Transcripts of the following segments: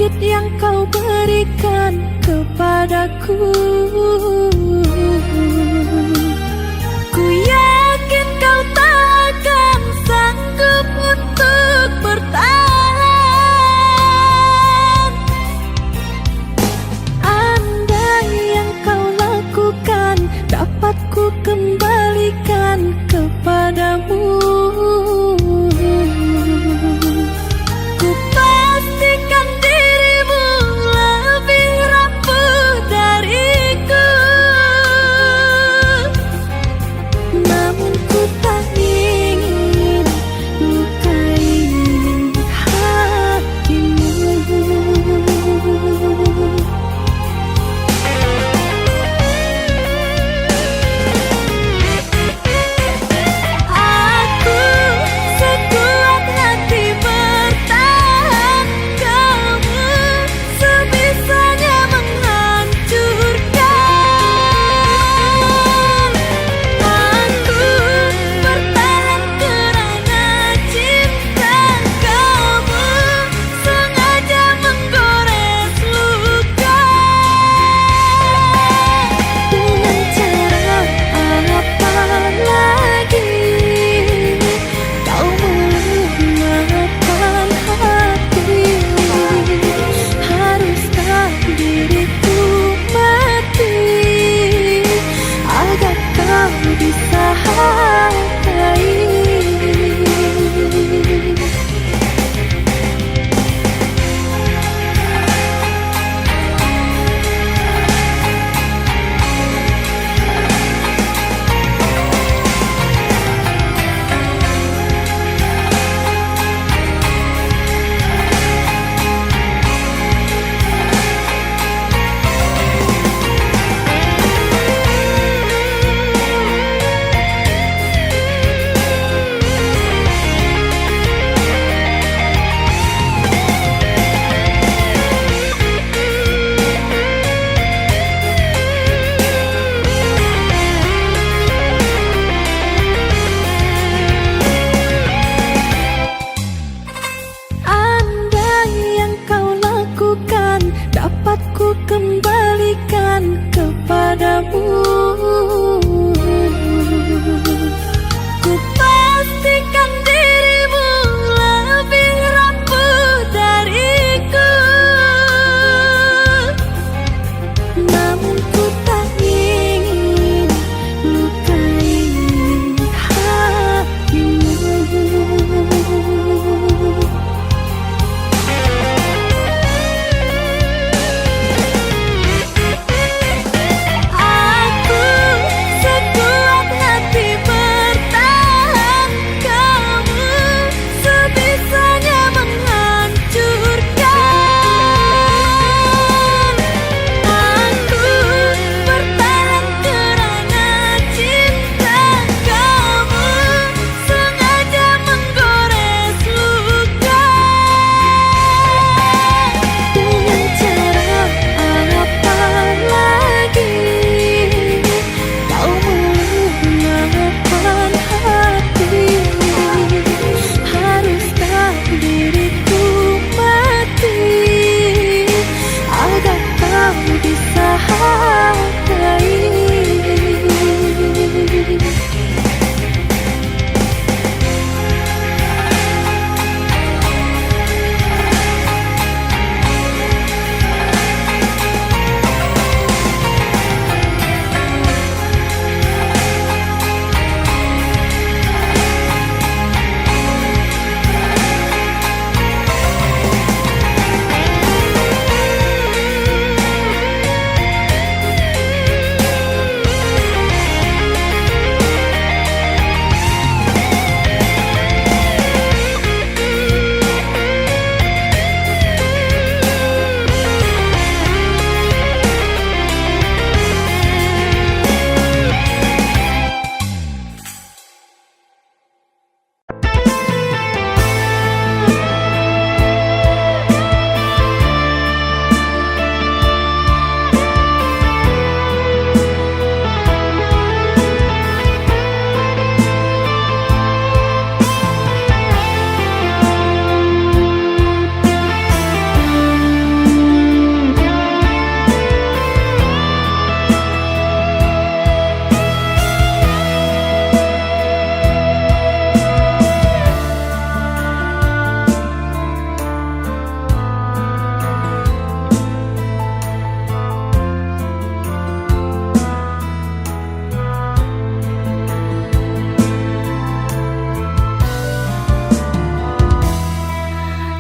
sedikit yang kau berikan kepadaku. Ku yakin kau takkan sanggup untuk bertahan. Andai yang kau lakukan dapat ku kembalikan kepadamu, ku pastikan dirimu lebih rapuh dariku.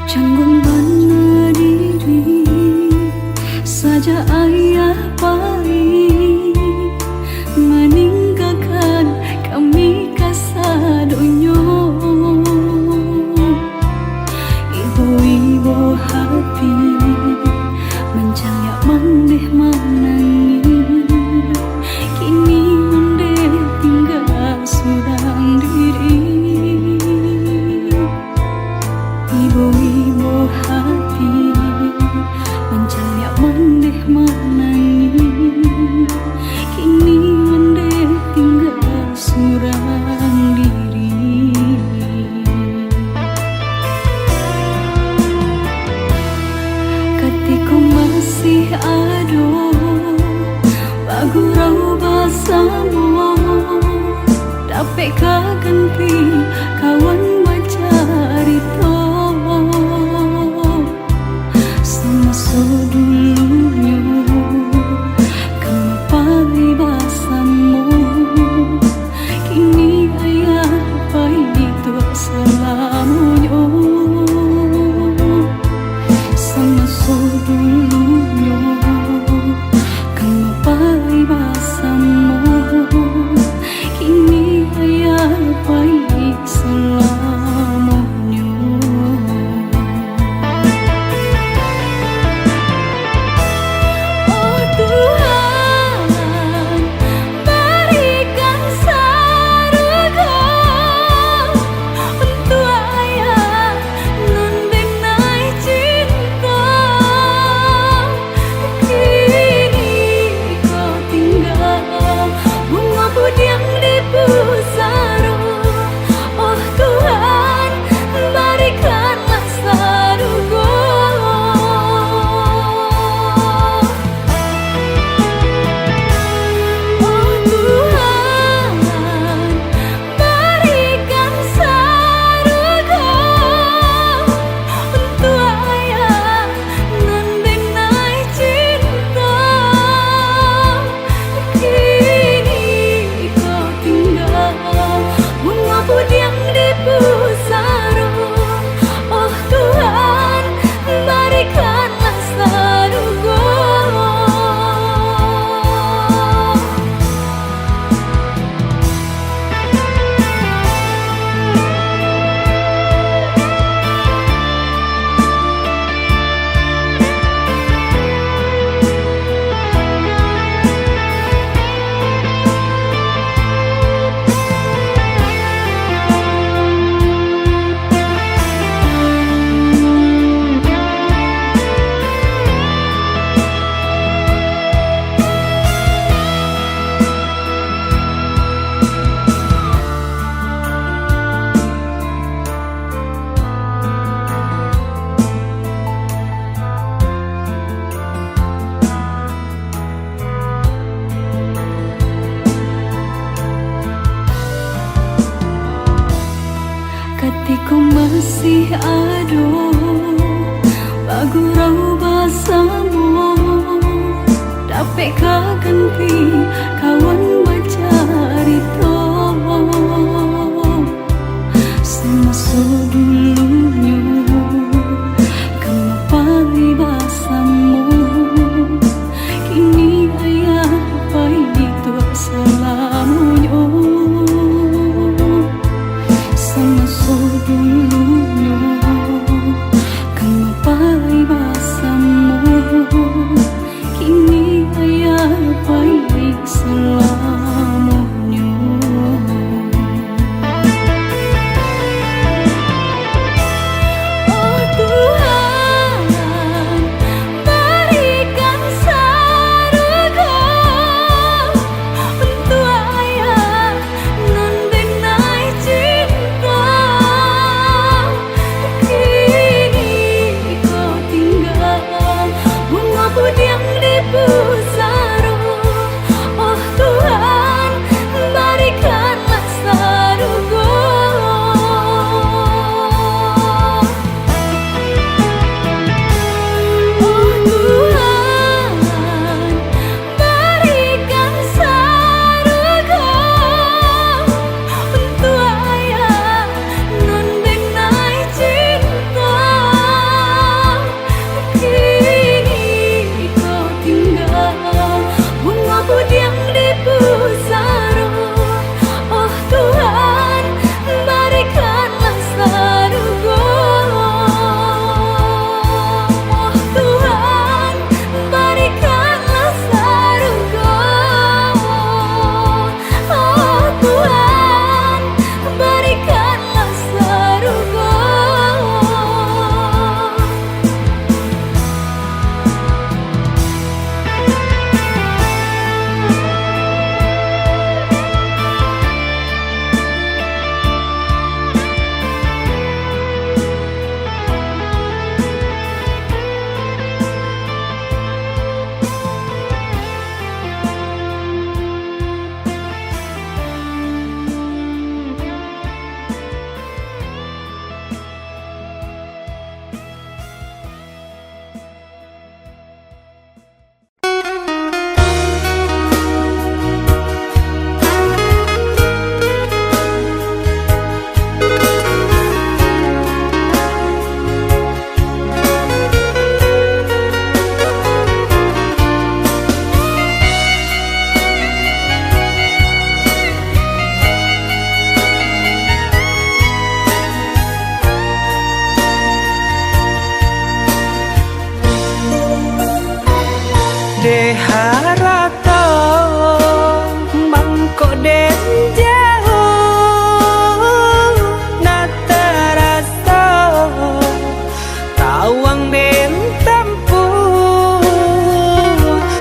Canggung bana diri saja ayah bayi meninggalkan kami kasadonyo. Ibu-ibu hati mencaya mandeh manangi, kini mandeh tinggal surang diri. Ibu-ibu hati mencaya mandeh manangi, kini mandeh tinggal surang diri. Ketika masih ada bagurau basamu, dapat ganti kawan macarito. Semasa dulunya kamu pagi basamu, kini ayah bayi itu selamanya. Semasa dulunya kamu pagi basamu, kini ayah bayi selamanya. Oh Tuhan, berikan surga untuk ayah nan denai cinta. Kini kau tinggal bunga budiang di pusara. Oh Tuhan, berikanlah surga. Oh Tuhan, berikan surga untuk ayah nan denai cinta. Kini kau tinggal bunga budiang di pusara. Oh Tuhan, berikanlah surga. Ketika masih ada bagurau basamu, dapat ganti kawan macarito. Semasa dulunya kamu pagi basamu, kini ayah bayi itu selamanya. Semasa dulunya kamu pagi basamu, kini ayah bayi selamanya. de harato mangko den jauh na terasa tawang den tempuh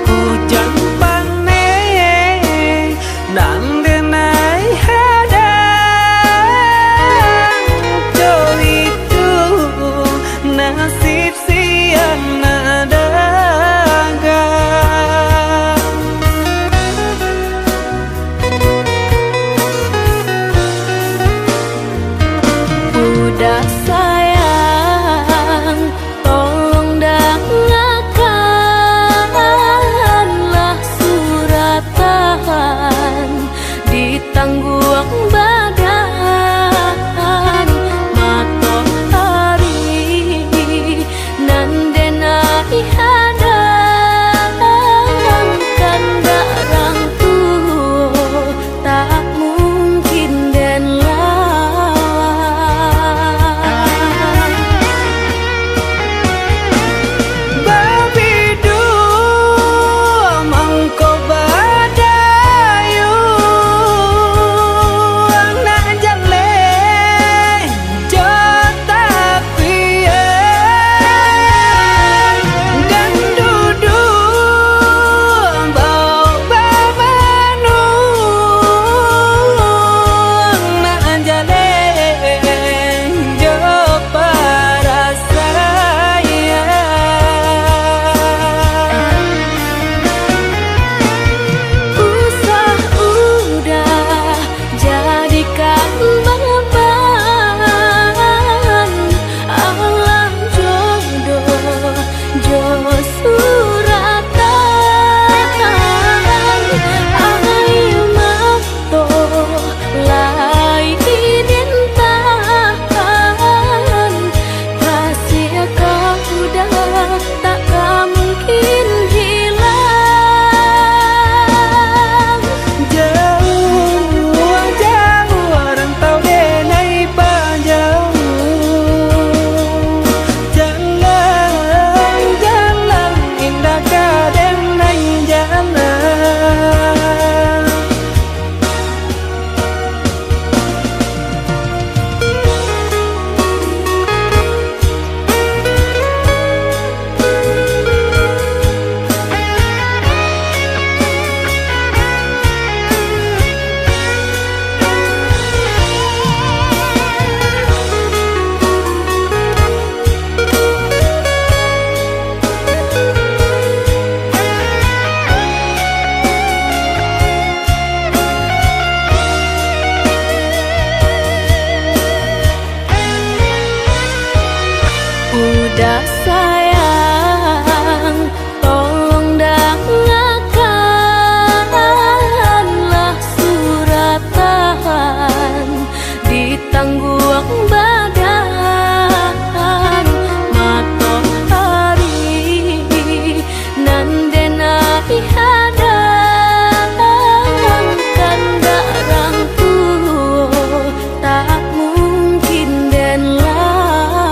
hujan panen nan denai hadang jo itu nasib siang nada udah sayang, tolong dengarkanlah suratan di tangguang badan matahari nan denai hadang kandarang tuh tak mungkin den udah sayang, tolong dengarkanlah suratan di tangguang badan matahari nan denai hadang kandarang tuh tak mungkin den lawan.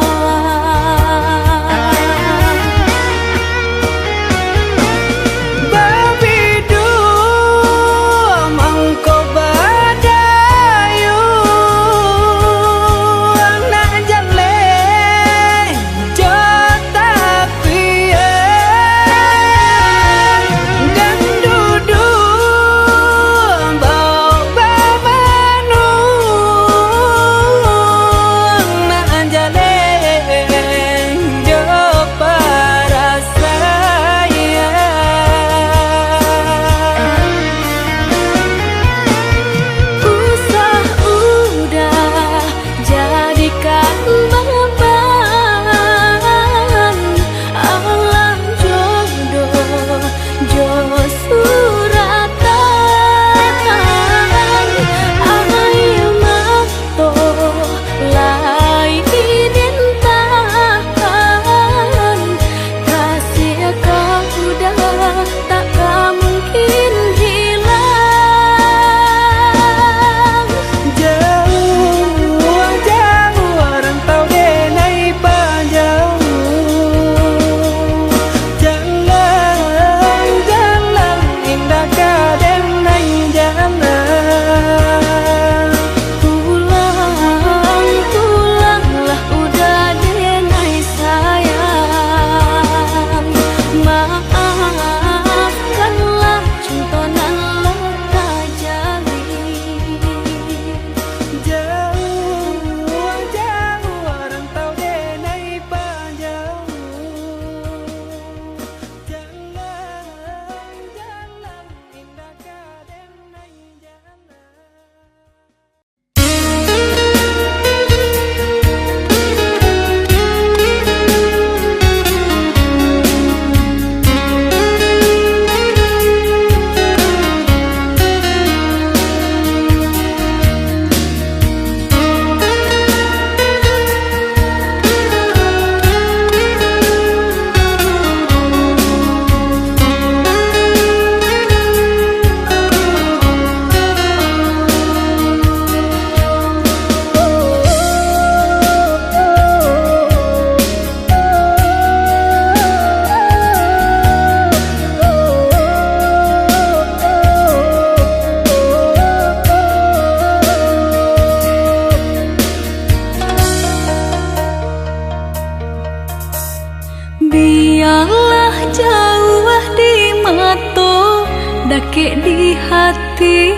Biarlah jauh di mata, dake di hati.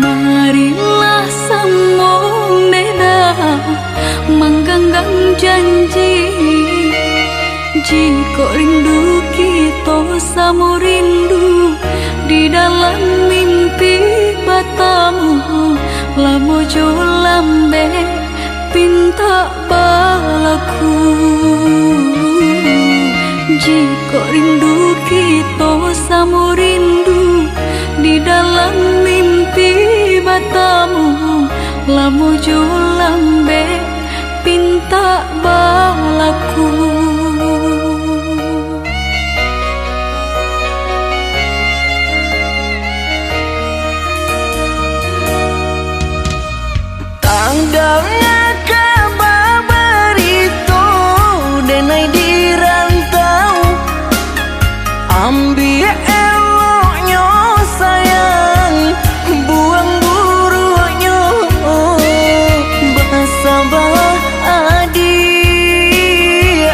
Marilah sambung neda, menggenggam janji. Jika rindu kita sama rindu di dalam mimpi batamu, lamo jo lambe pinta balaku. Jika rindu kita sama rindu di dalam mimpi batamu, lamo jo lambe pinta balaku. Tanggalnya kabar itu denai di rantau, ambil eloknya sayang, buang buruknya. Bahasa bah adik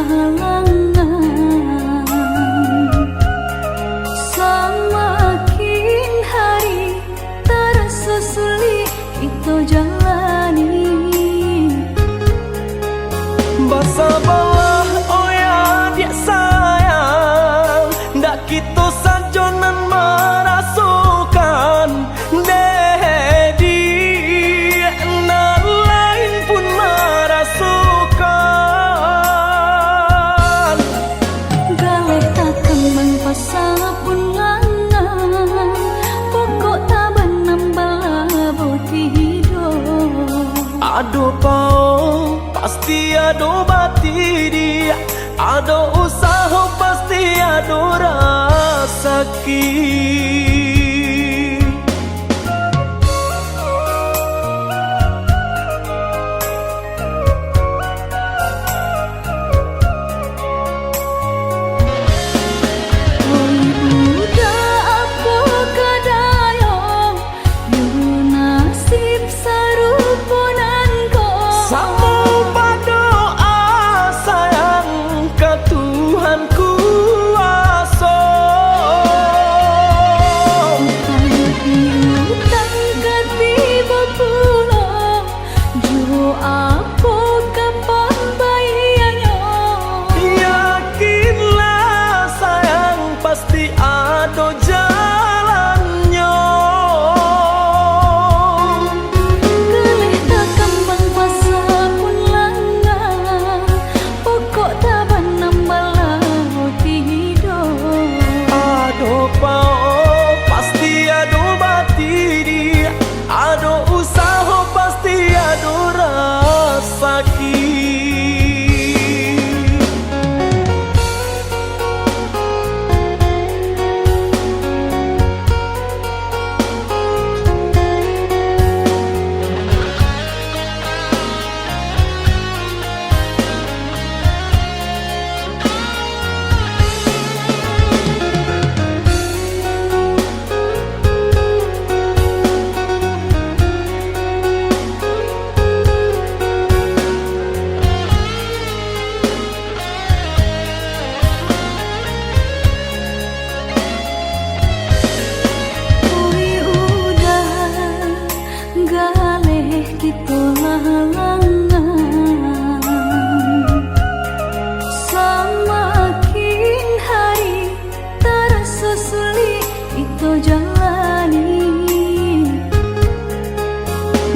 halangan. Semakin hari terasa sulit kita jalani. Bersabarlah oh ya dia sayang, ndak kita sajonan merasukan dedi nan lain pun merasukan. Galeh tak kembang pasal pun langan, pokok tak benambah boti hidup. Aduh pau pasti ada bati dia, ada usaha pasti ada rasaki.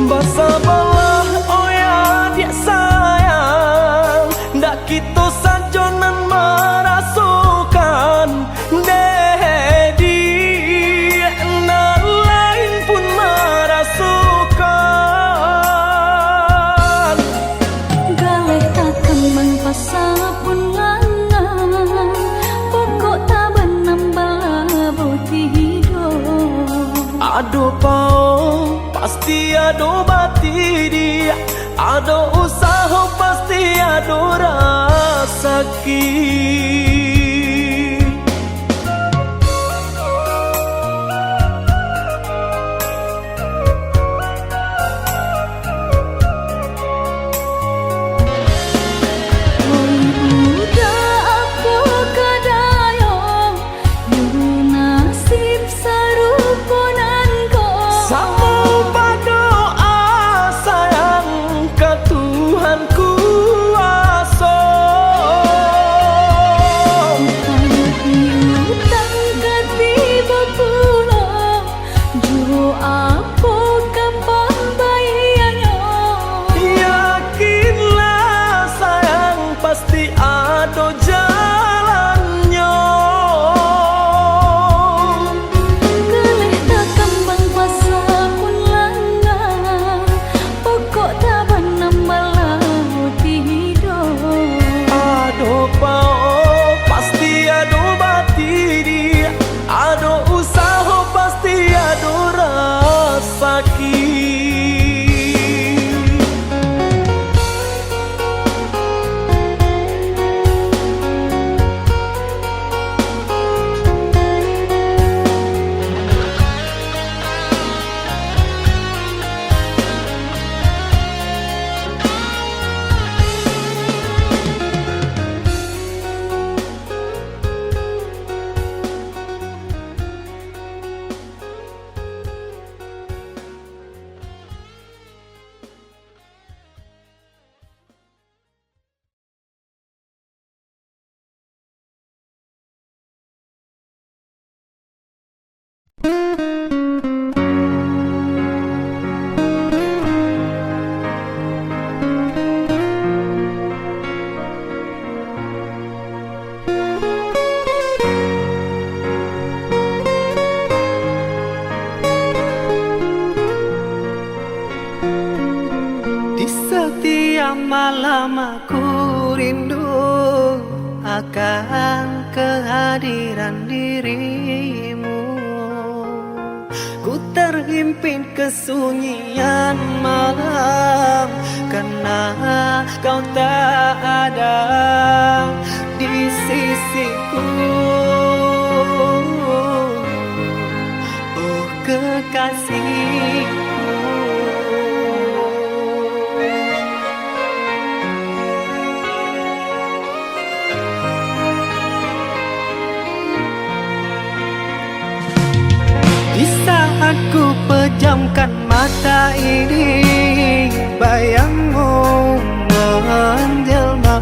Bersabarlah oh ya dia sayang, ndak kita sajonan merasukan dedi nan lain pun merasukan. Galeh tak kembang pasal pun langan, pokok tak benambah boti hidup. Aduh pau pasti ada bati dia, ada usaha pasti ada rasaki. lama-lama ku rindu akan kehadiran dirimu. Ku terhimpit kesunyian malam karena kau tak ada di sisiku. Oh kekasihku, di saat ku pejamkan mata ini, bayangmu menjelma.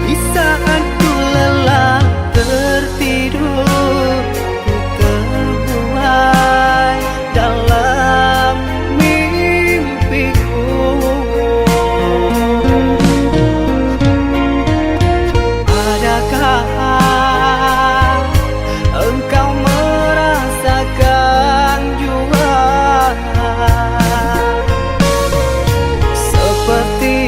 Di saat ku lelah tertidur, ku terbuai dalam mimpiku. Adakah engkau merasakan jua seperti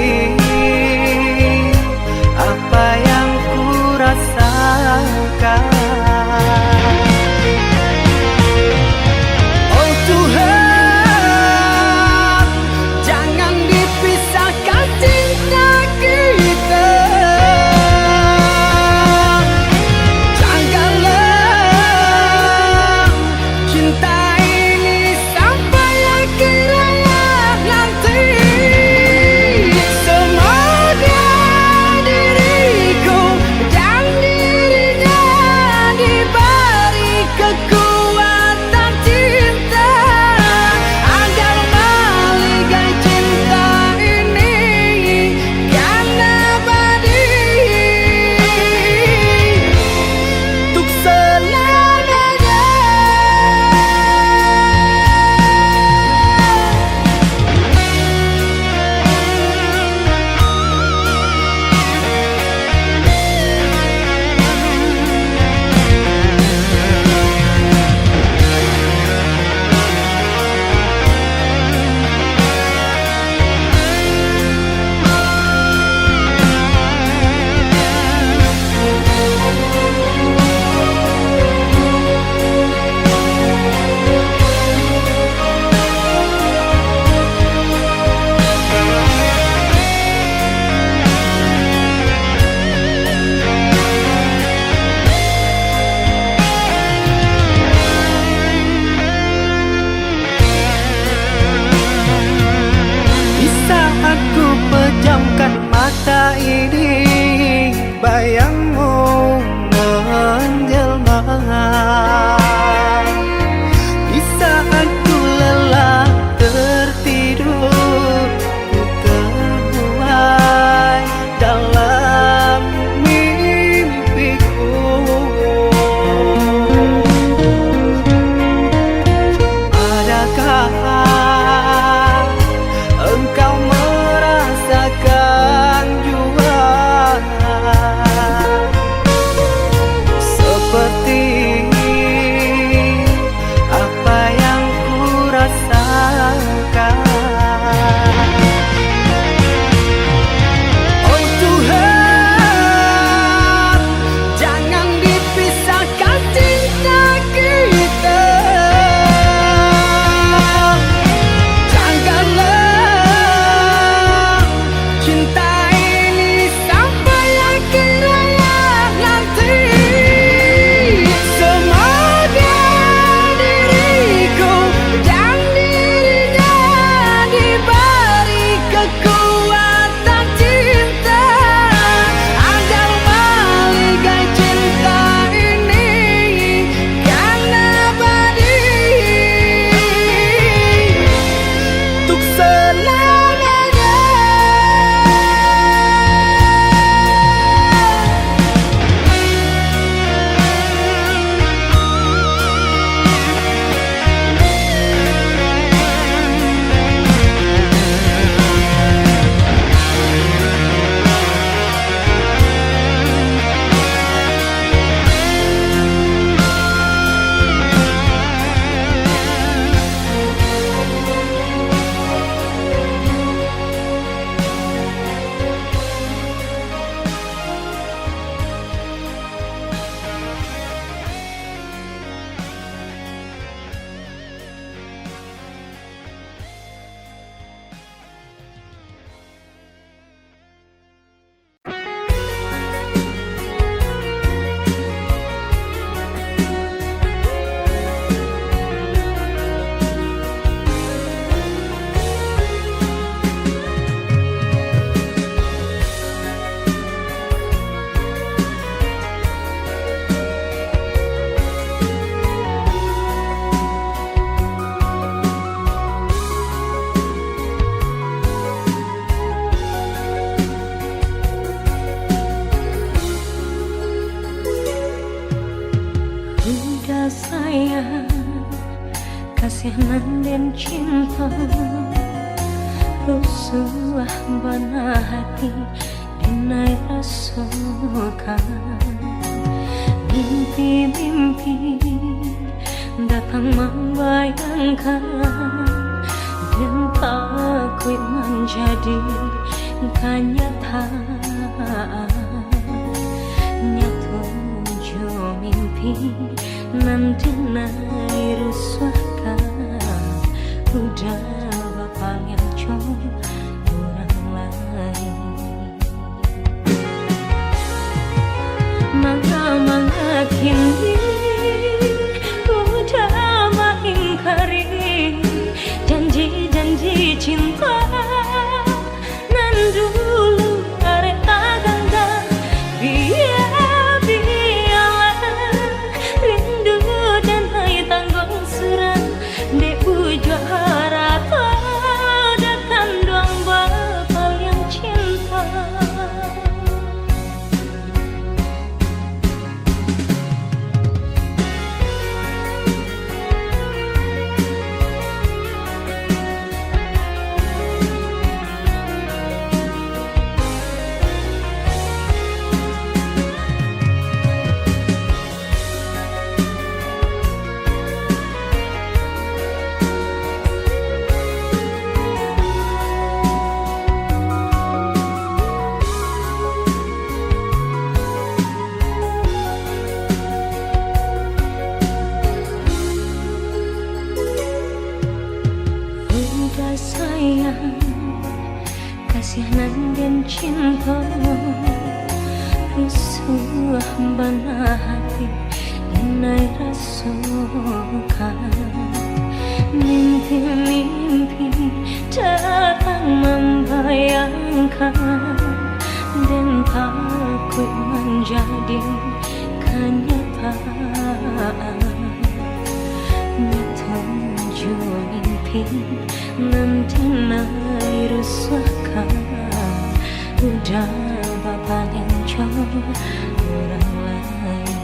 Udah sayang, kasihan dan cinta, rusuh bana hati dinai rasakan. Mimpi-mimpi datang membayangkan, dan takut menjadi kenyataan. Nyatu jo mimpi nanti naik rusuhkan, udah bakal yang orang lain. Mangga kini udah mengingkari janji-janji cinta nan dulu arek agangga. Biarlah rindu dan hai tanggung serang di ujung rata datang doang bakal yang cinta. Udah sayang, kasihan dan cinta, rusuh bana hati dinai rasakan. Mimpi-mimpi datang membayangkan, dan takut menjadi kenyataan. Nyatu mimpi nanti naik rusuhkan, udah bakal yang orang lain.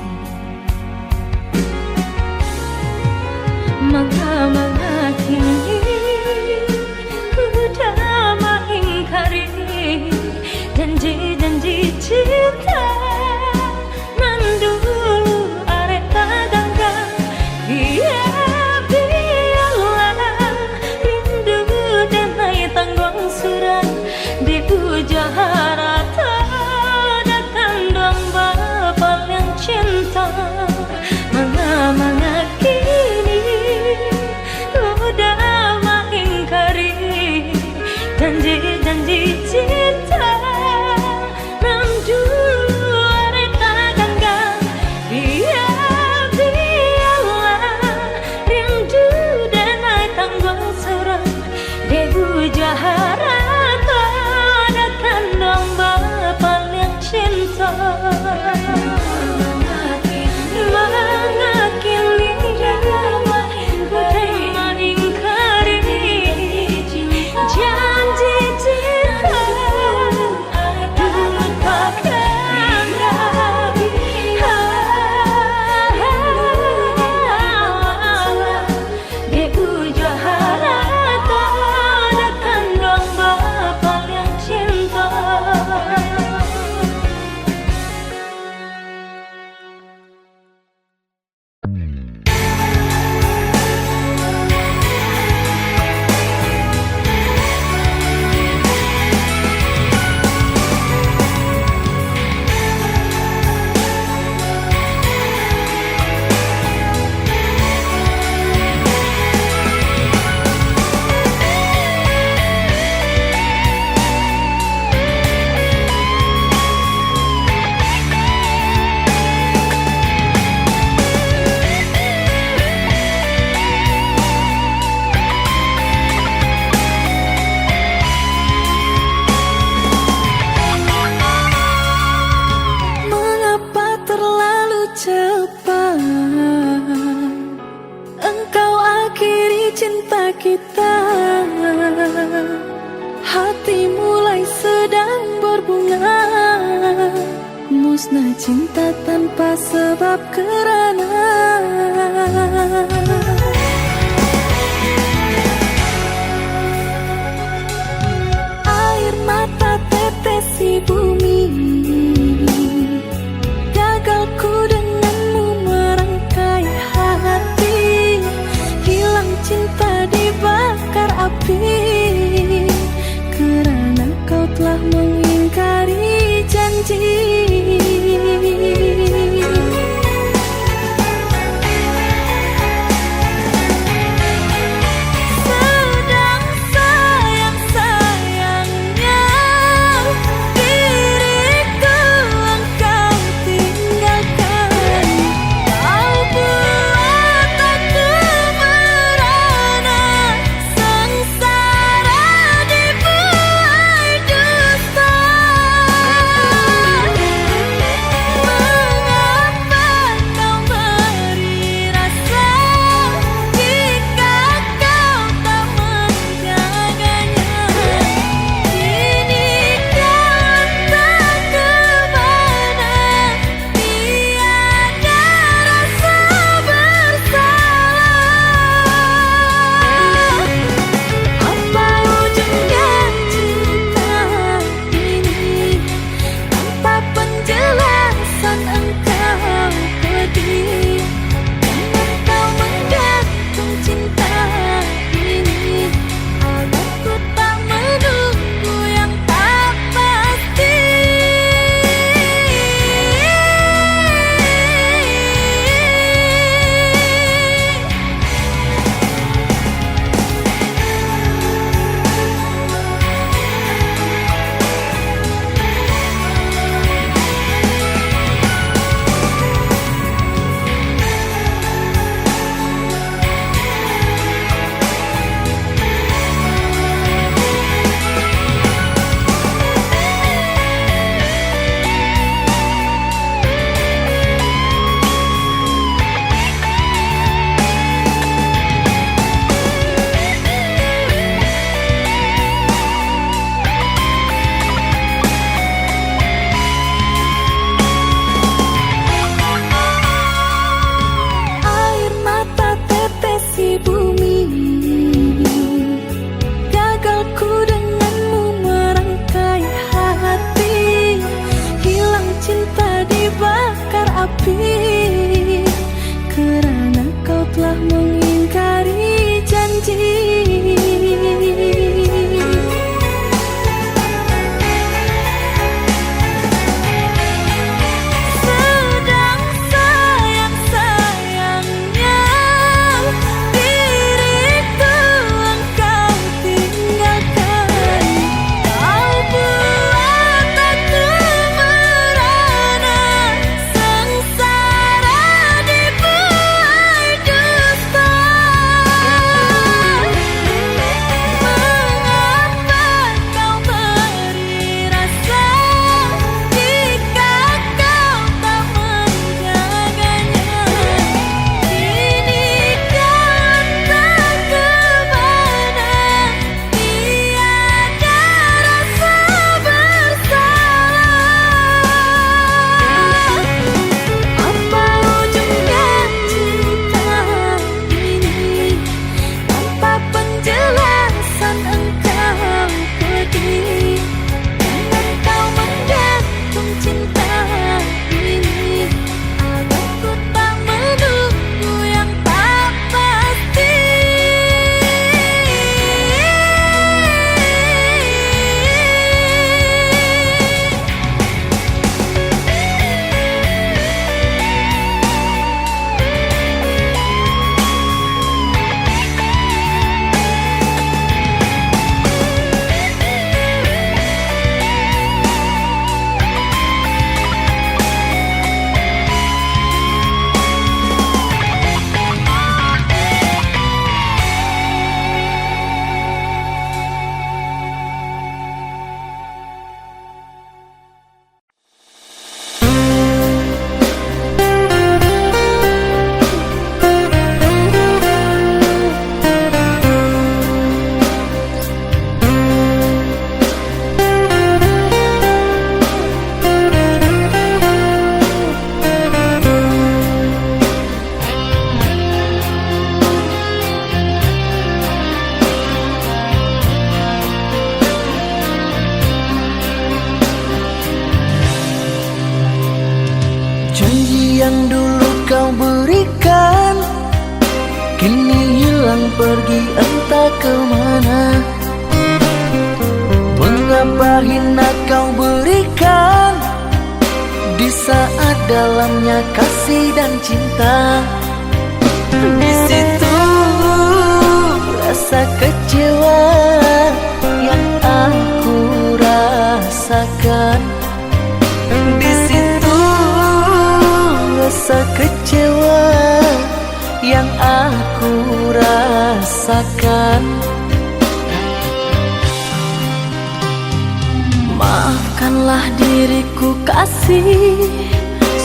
Mangga kini udah mengingkari janji-janji cinta nan dulu arek agangga. Biarlah rindu dan hai tanggung serang di ujung rata datang doang bakal yang cinta. Mangga kini Tulusna cinta tanpa sebab kerana air mata tetesi bumi, gagal ku denganmu merangkai hati, hilang cinta dibakar api, karena kau telah mengingkari janji. Sedang sayang-sayangnya diriku engkau tinggalkan. Kau buat aku merana, sengsara dibuai dusta. Mengapa kau beri rasa jika kau tak menjaganya? Kini kau entah kemana, tiada rasa bersalah. Apa ujungnya cinta ini? Tanpa penjelasan engkau pergi, dan kau menggantung cinta ini. Aku tak menunggu yang tak pasti. Air mata tetesi bumi, gagal ku denganmu merangkai hati, hilang cinta dibakar api, kerana kau telah mengingkari janji. Sedang sayang-sayangnya diriku engkau tinggalkan. Kau buat aku merana, sengsara dibuai dusta. pergi entah kemana. Mengapa hina kau berikan di saat dalamnya kasih dan cinta. Di situ rasa kecewa yang aku rasakan. Di situ rasa kecewa yang aku rasakan. Maafkanlah diriku kasih,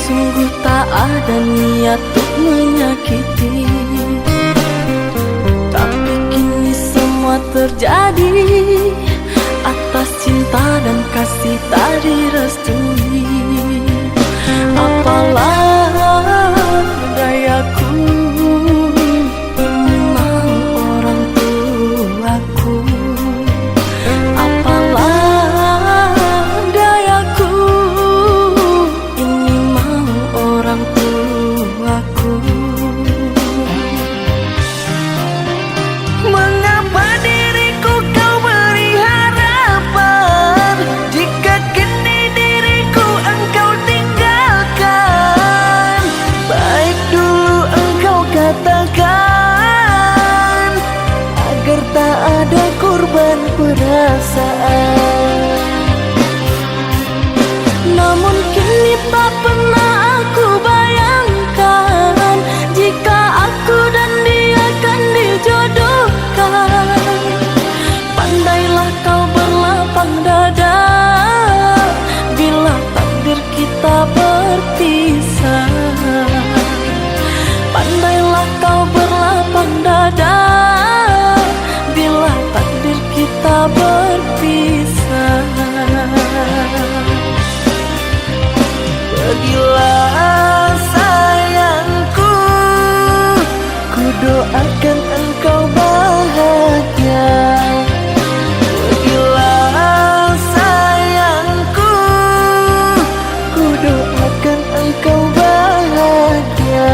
sungguh tak ada niat untuk menyakiti. Tapi kini semua terjadi atas cinta dan kasih tak direstui. Apalah dayaku, ini mau orang tuaku. Apalah dayaku, ini mau orang tuaku. Mengapa diriku kau beri harapan, jika kini diriku engkau tinggalkan? Baik dulu engkau katakan, agar tak ada korban perasaan. Namun kini tak pernah aku bayangkan, jika aku dan dia akan dijodohkan. Pandailah kau berlapang dada bila takdir kita berpisah. Pandailah kau berlapang dada bila takdir kita berpisah. Pergilah sayangku, ku doakan engkau bahagia. Pergilah sayangku, ku doakan engkau bahagia.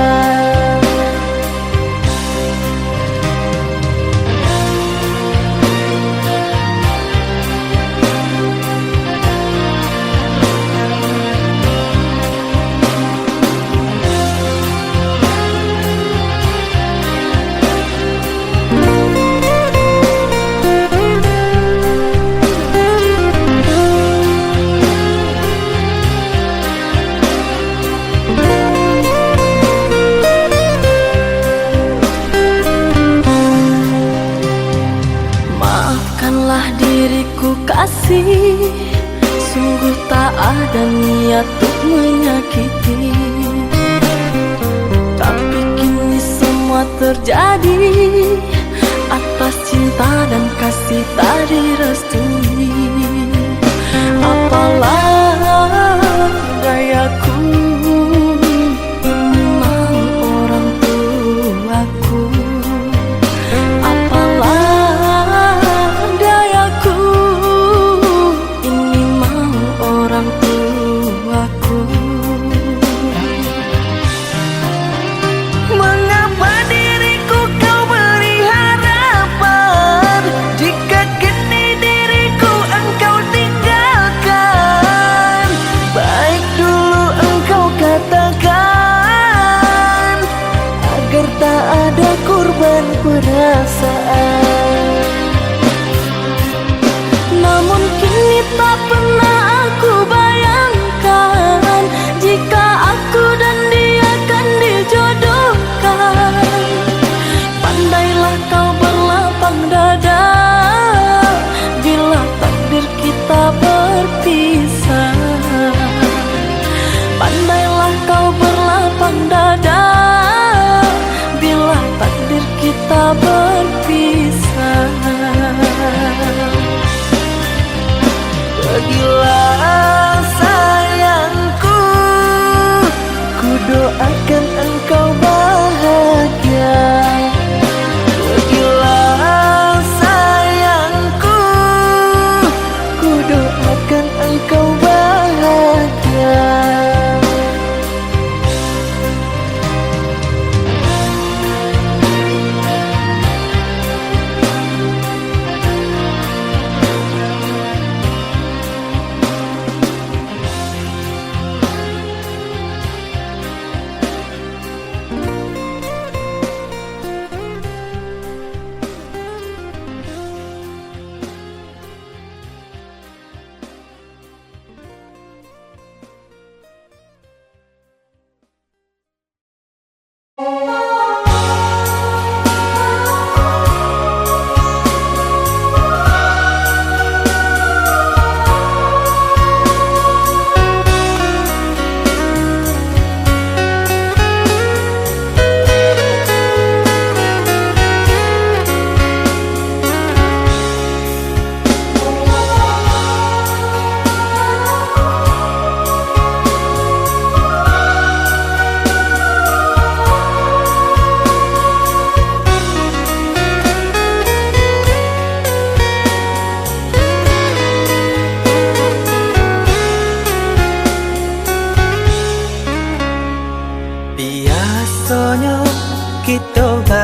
Maafkanlah diriku kasih, sungguh tak ada niat untuk menyakiti. Tapi kini semua terjadi atas cinta dan kasih tak direstui. Apalah dayaku, ini mau orang tuaku. Apalah dayaku, ini mau orang tuaku. Mengapa diriku kau beri harapan, jika kini diriku engkau tinggalkan? Baik dulu engkau katakan, agar tak ada korban perasaan. Namun kini tak pernah aku bayangkan, jika aku dan dia akan dijodohkan. Pandailah kau berlapang dada bila takdir kita berpisah. Pandailah kau berlapang dada bila takdir kita berpisah. Pergilah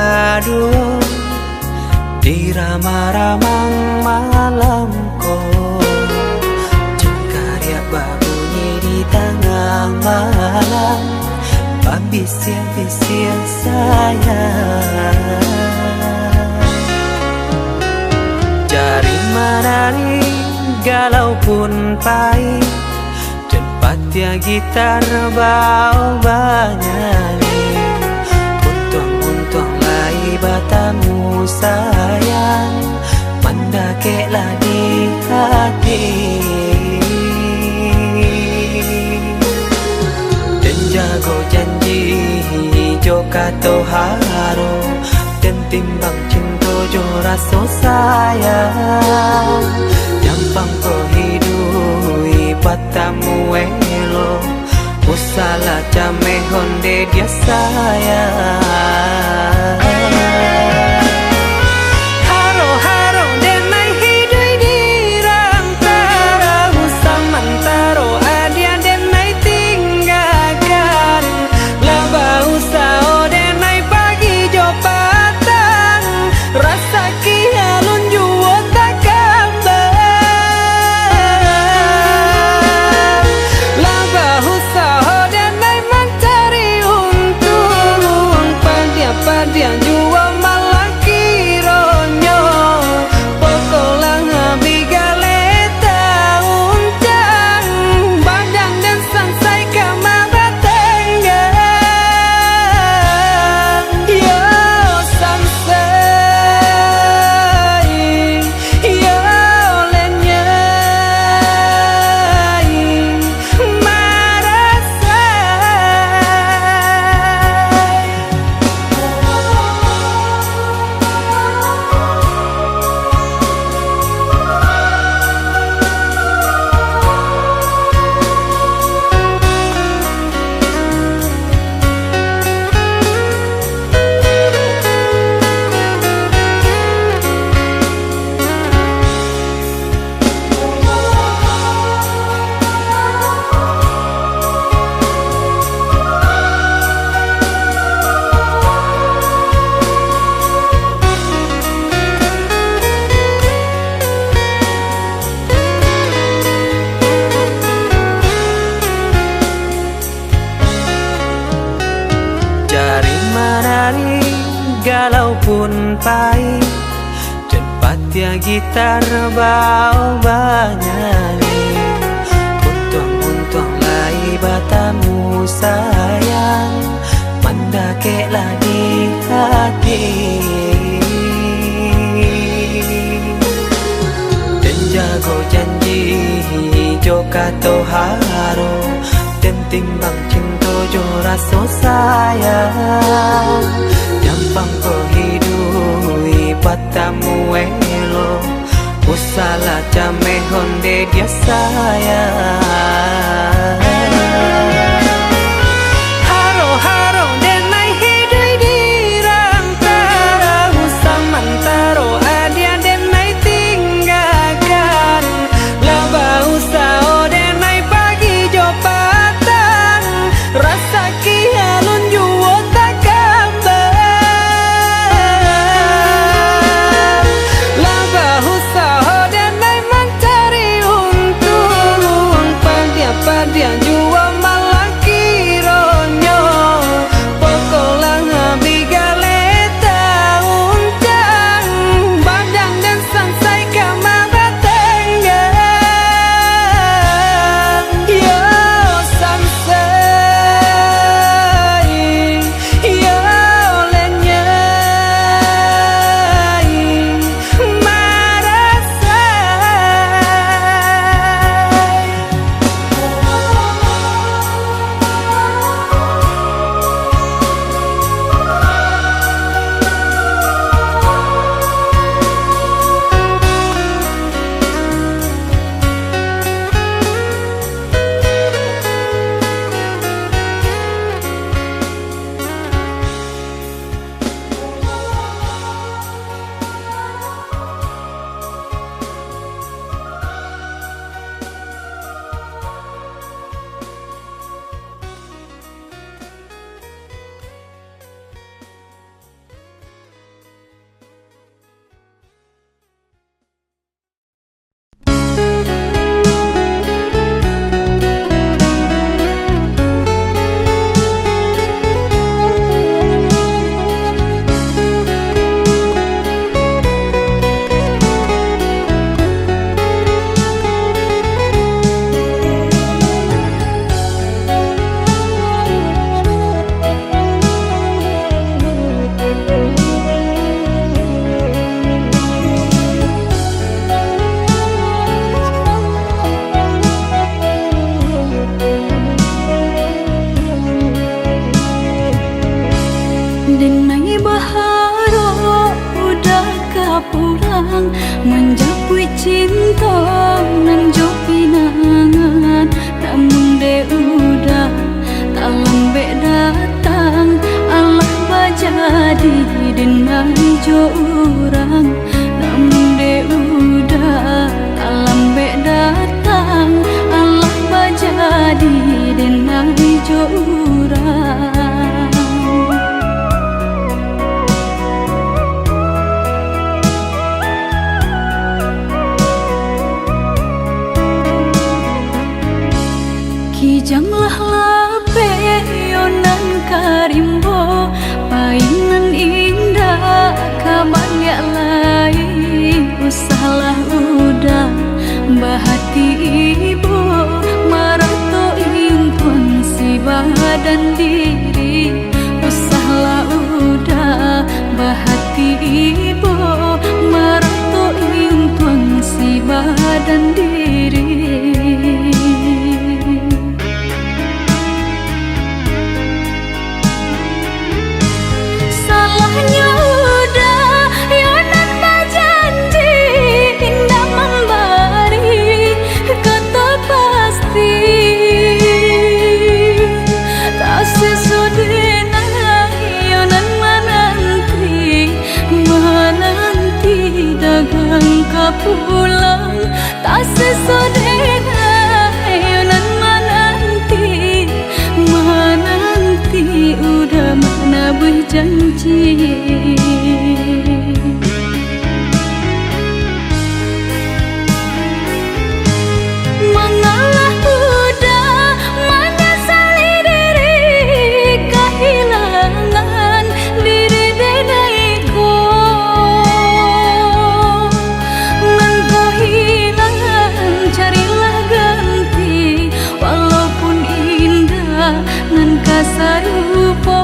aduh di ramang-ramang malamku, cengkarya berbunyi di tengah malam, babisir-bisir sayang. Jari menari galau pun pahit, tempat ya gitar bau banyali, untung lai batamu sayang, mandakeklah di hati. Dan jago janji joka toharo, dan timbang cinta jo rasa sayang, jampang ko hidui patamu elo, usala jame honde dia sayang. Haro-haro denai hidui di rantara, usamantaro adia denai tinggalkan, laba usao denai pagi jo patang, rasa kialun juo tak kabar, laba usao denai mencari untung, padian juo malah kironyo, pokolang bigaleta uncang, badan dan sansai kama batenggang, yo sansai, yo lenyai, marasai. Jari menari galau pun pahit, tempat ya gitar bau banyali, untung lai batamu sayang, mandakeklah di hati. Dan jago janji joka toharo, dan timbang cinta jo rasa sayang, jampang ko hidui patamu elo, usala jame honde dia sayang. Haro-haro denai hidui di rantara, usamantaro adia denai tinggalkan, laba usao denai pagi jo patang, rasa kialun juo tak kabar, laba usao denai mencari untung, padian jo urang namun de udah alam be datang Allah bajadi denai jo urang kijanglah lape yonan karimbo painan indah kaban ya lain usahlah udah bahati ibu marato impun si badan diri usahlah udah bahati ibu marato impun si badan diri pulang tak sesodena yonan menanti udah mana berjanji mengalah udah menyesali diri kehilangan diri denaiku sarupo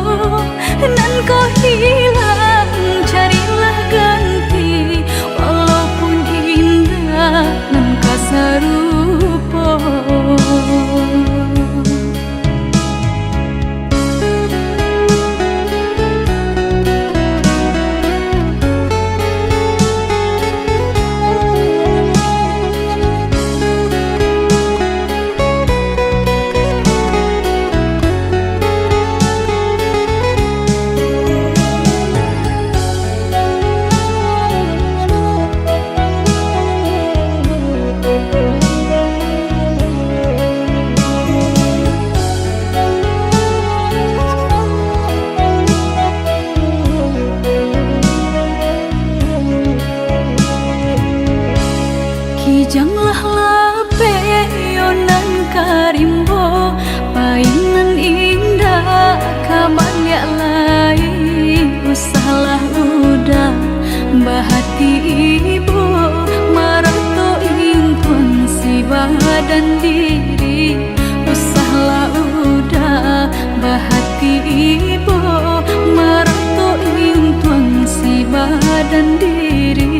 nan kau hilang carilah ganti walaupun indah nan kasarupo kijanglah lape yonan karimbo painan indah kaban ya lain usahlah udah bahati ibu marato impun si badan diri usahlah udah bahati ibu marato impun si badan diri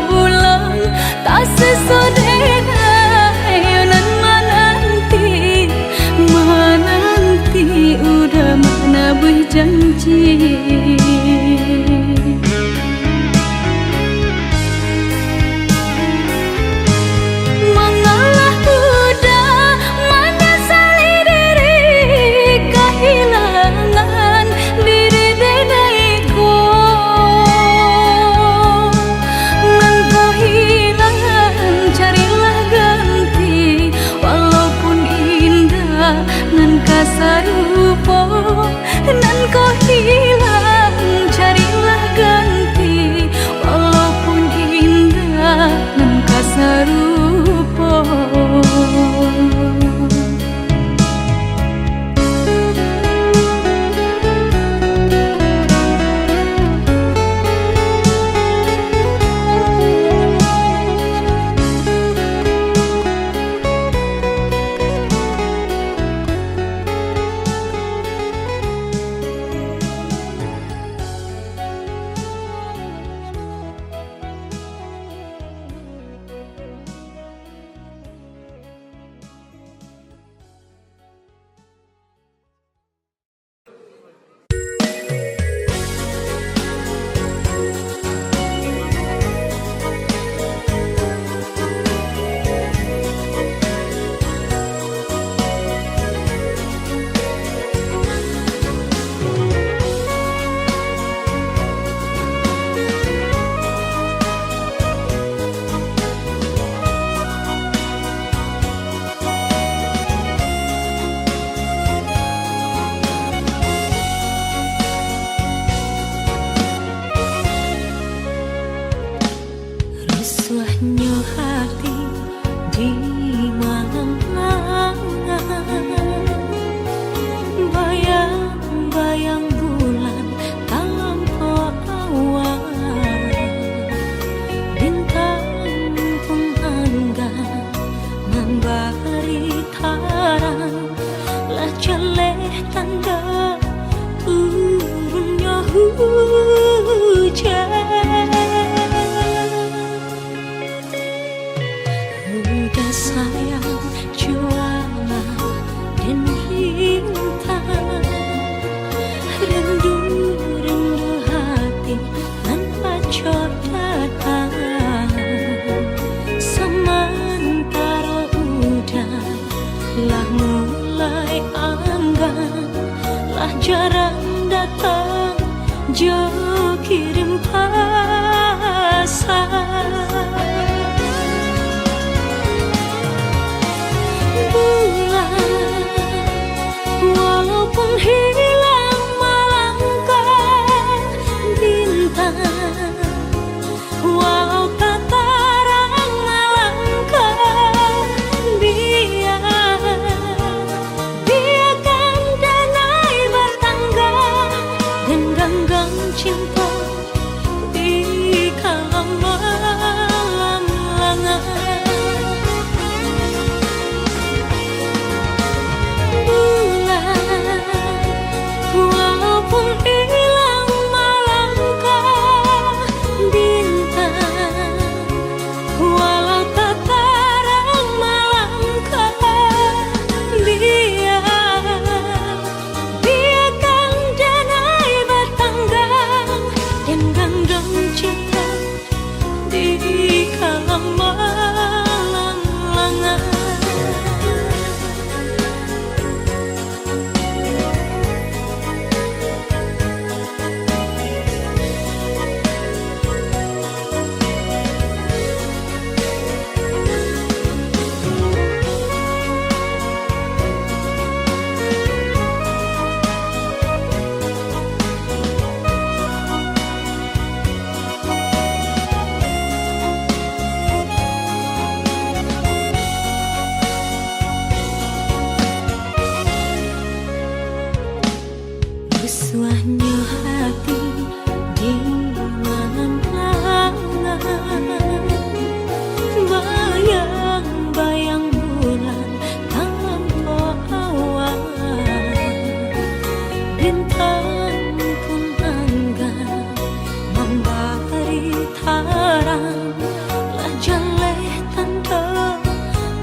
pulang tak sesodena yonan menanti udah mana berjanji mengalah udah menyesali diri kehilangan diri denaiku sarupo nan kau hilang carilah ganti walaupun indah nan kasarupo Suahnya hati di malam langat, bayang-bayang bulan tanpa awan, bintang pun enggan memberi taran, lah jeleh tanda turunnya hujan. Udah sayang juara dan bintang, rindu hati tanpa datang, sementara udah lah mulai anggan, lah jarang datang jauh kirim pasan. Walaupun hilang melangkah bintang, walau tak terang melangkah, biarkan danai bertangga dan genggang cinta di kalam malam langat. Walaupun hilang melangkah bintang, walau tak terang melangkah, biarkan danai bertangga dan genggang cinta di kalam malam langat. Suahnya hati di malam langat, bayang-bayang bulan tanpa awan, bintang pun enggan memberi taran, lah jeleh tanda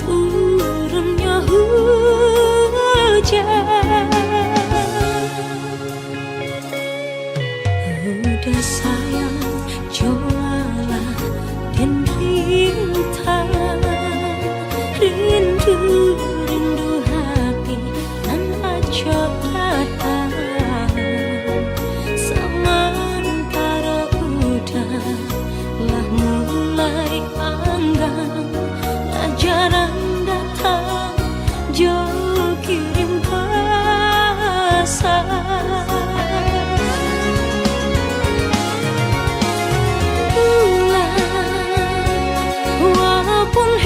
turunnya hujan. Udah sayang jualah dan bintang, rindu hati tanpa datang, sementara udah lah mulai anggan, lah jarang datang jauh kirim pasan. Walaupun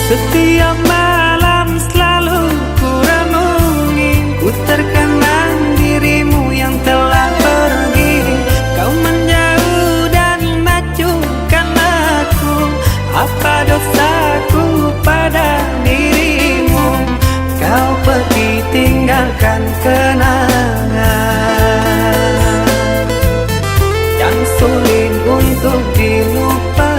Setiap malam selalu ku renungi, ku terkenang dirimu yang telah pergi. Kau menjauh dan acuhkan aku, apa dosaku pada dirimu? Kau pergi tinggalkan kenangan yang sulit untuk dilupakan.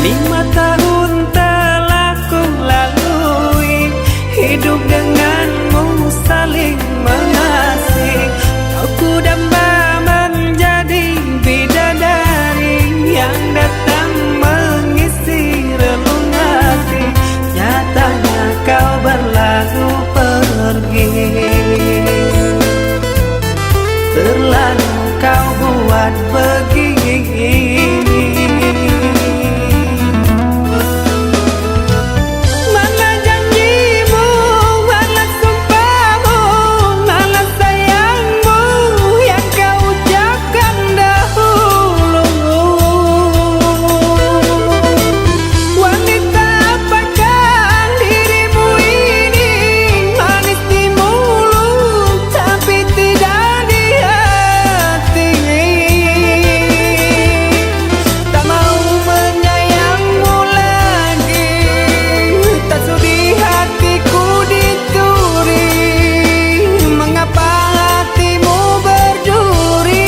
5 tahun telah ku lalui, hidup denganmu saling mengasihi. Kau ku damba menjadi bidadari yang datang mengisi relung hati. Nyatanya kau berlalu pergi, terlalu kau buat begini. Mana janjimu, mana sumpahmu, mana sayangmu yang kau ucapkan dahulu. Wanita apakah dirimu ini, manis di mulut tapi tidak di hati. Tak mau menyayangmu lagi, tak sudi hatiku dituri. Mengapa hatimu berduri?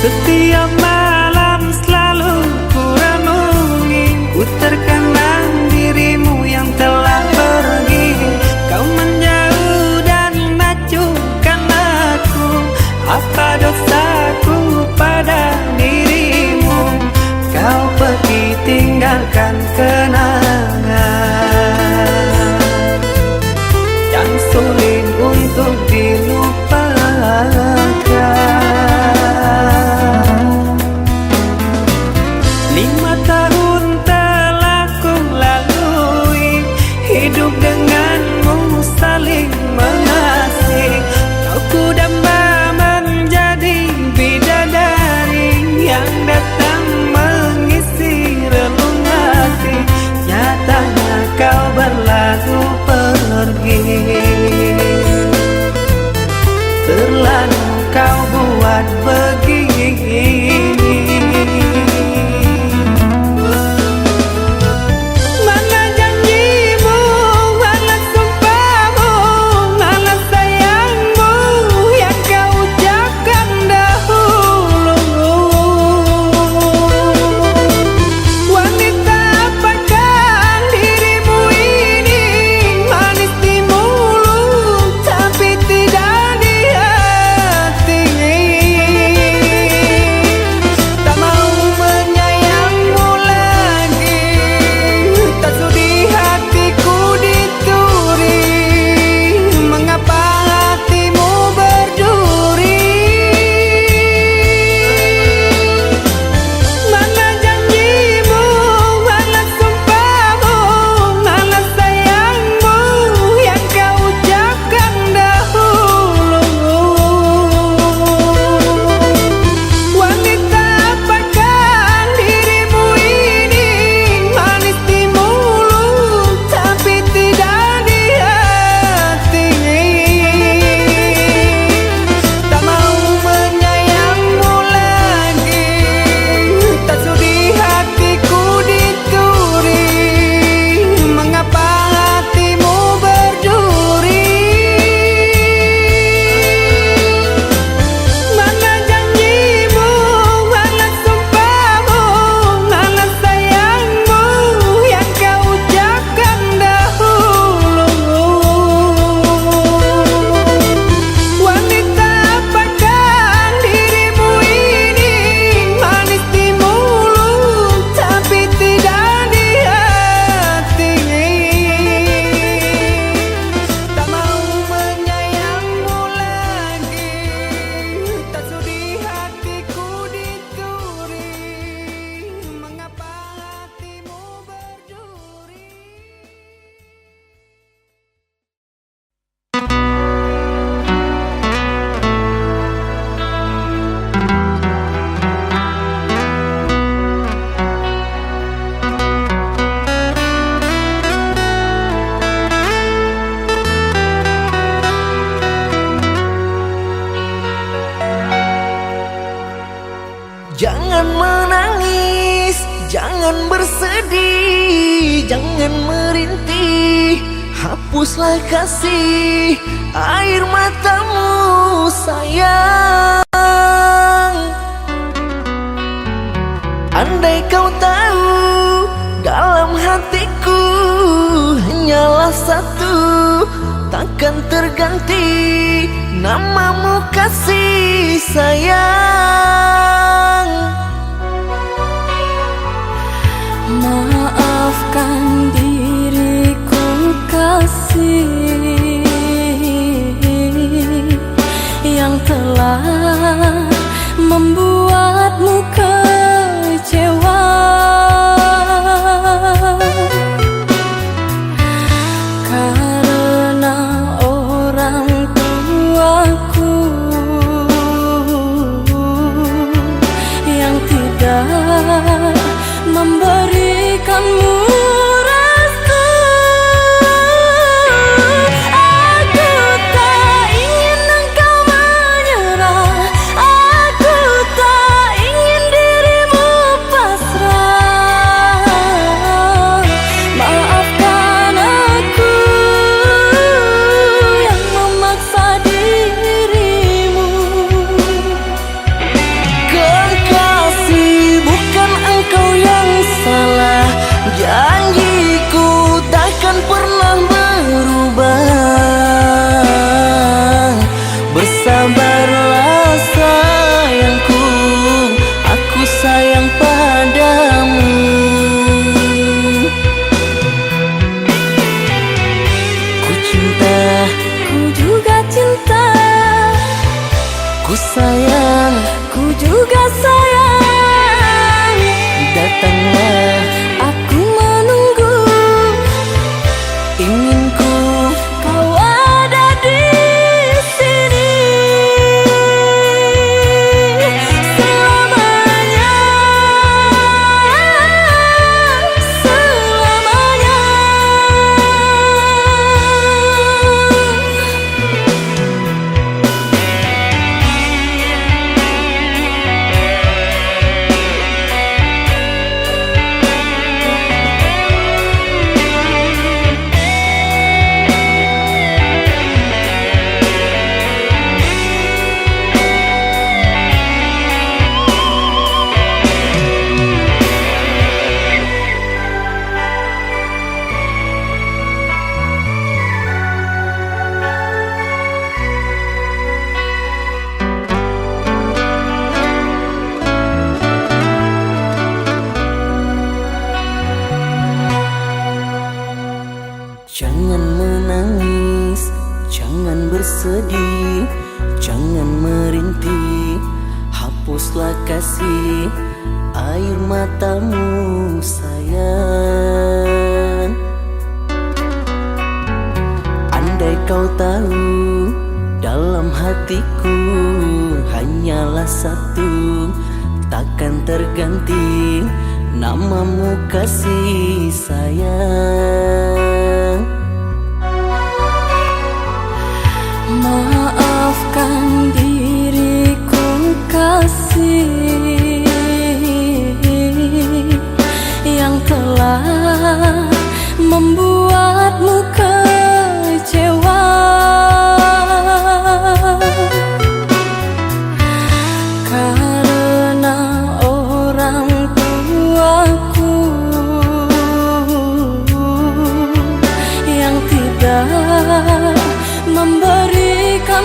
Setiap malam selalu ku renungi, ku terkenang dirimu yang telah pergi. Kau menjauh dan acuhkan aku, apa dosaku pada dirimu? Kau pergi tinggalkan kenangan yang sulit untuk dilupakan. 5 tahun telah ku lalui, hidup denganmu saling mengasihi. Kau ku damba menjadi bidadari yang datang mengisi relung hati. Jangan menangis, jangan bersedih, jangan merintih. Hapuslah kasih air matamu sayang. Andai kau tahu dalam hatiku hanyalah satu, takkan terganti namamu kasih sayang. Maafkan diriku kasih yang telah membuatmu kecewa. Karena orang tuaku yang tidak memberikanmu restu. Aku tak ingin engkau menyerah, aku tak ingin dirimu pasrah. Maafkan aku yang memaksa dirimu. Kekasih, bukan engkau yang salah, janjiku takkan pernah berubah. Bersabarlah sayangku, aku sayang padamu. Ku cinta, ku juga cinta. Ku sayang, ku juga sayang. Datanglah, aku menunggu. Inginku kau ada di sini selamanya, selamanya. Jangan menangis, jangan bersedih, jangan merintih. Hapuslah kasih air matamu sayang. Andai kau tahu dalam hatiku hanyalah satu, takkan terganti namamu kasih sayang. Maafkan diriku kasih yang telah membuatmu kecewa. Karena orang tuaku yang tidak memberikan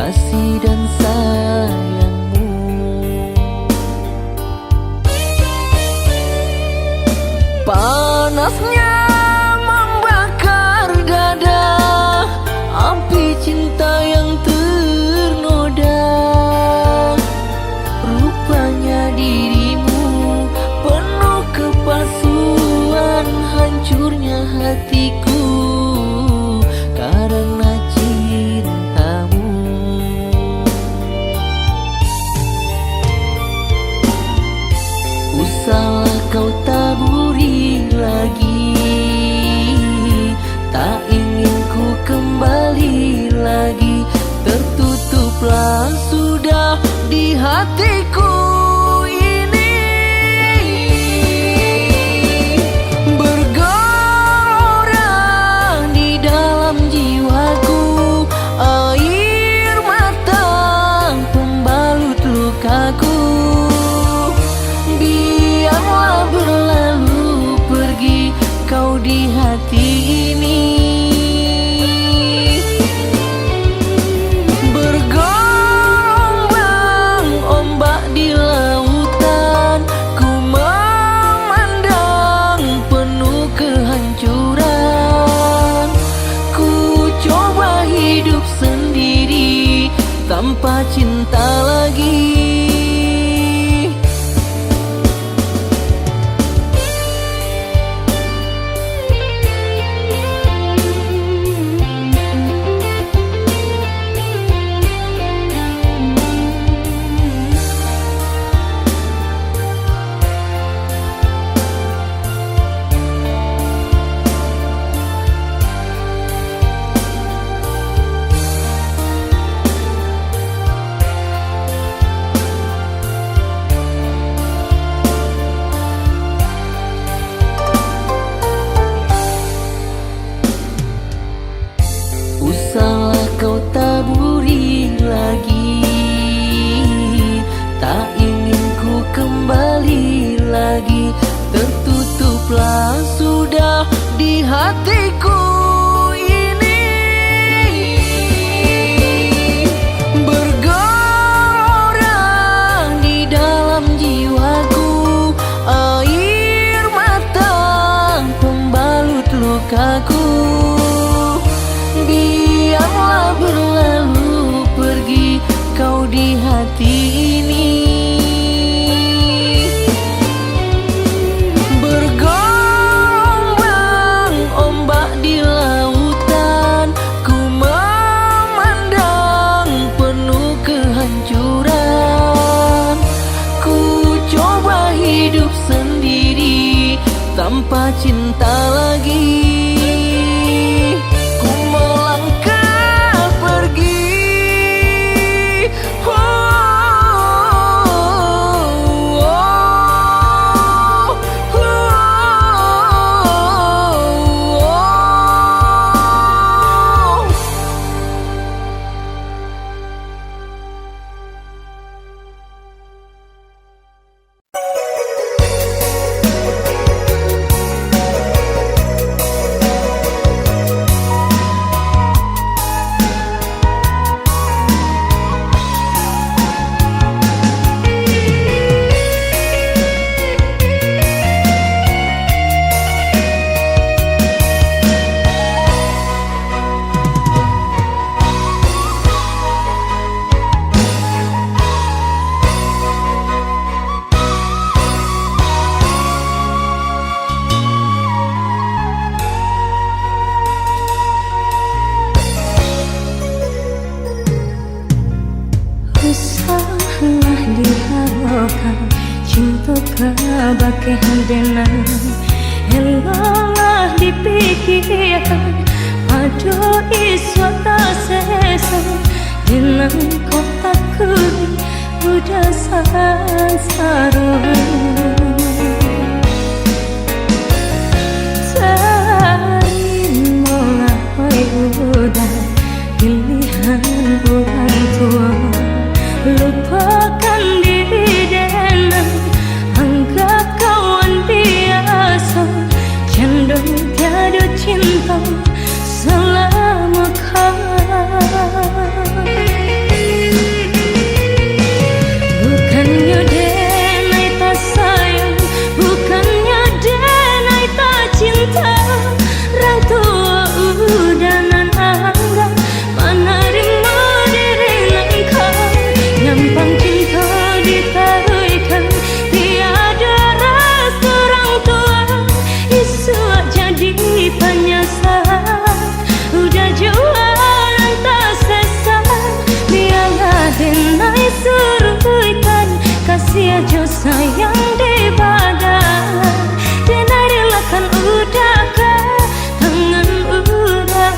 kasih dan sayangmu. Panasnya membakar dada, api cinta yang ternoda. Rupanya dirimu penuh kepalsuan, hancurnya hatiku karena cintamu. Usahlah kau taburi lagi, tak ingin ku kembali lagi. Tertutuplah sudah di hatiku ini. Bergelora di dalam jiwaku air mata pembalut lukaku. Biarlah berlalu pergi kau di hati ini. Bergelombang ombak di lautan, ku memandang penuh kehancuran. Ku coba hidup sendiri tanpa cinta lagi. Usahlah kau taburi lagi, tak ingin ku kembali lagi. Tertutuplah sudah di hatiku ini. Bergelora di dalam jiwaku air mata pembalut lukaku. Biarlah berlalu pergi kau di hati ini. Bergelombang ombak di lautan, ku memandang penuh kehancuran. Ku coba hidup sendiri tanpa cinta lagi. Usahlah diharapkan cinta bagai handenan, eloklah dipikirkan pada iswa tak sesa. Dengan kotaku udah sasaran, terimalah udah pilihan orang tua. Lupakan diri dan anggap kawan biasa. Cenderung tiada cinta selama kau. denai suruhkan kasih aja sayang di badan. Denai relakan udahkah tangan udah.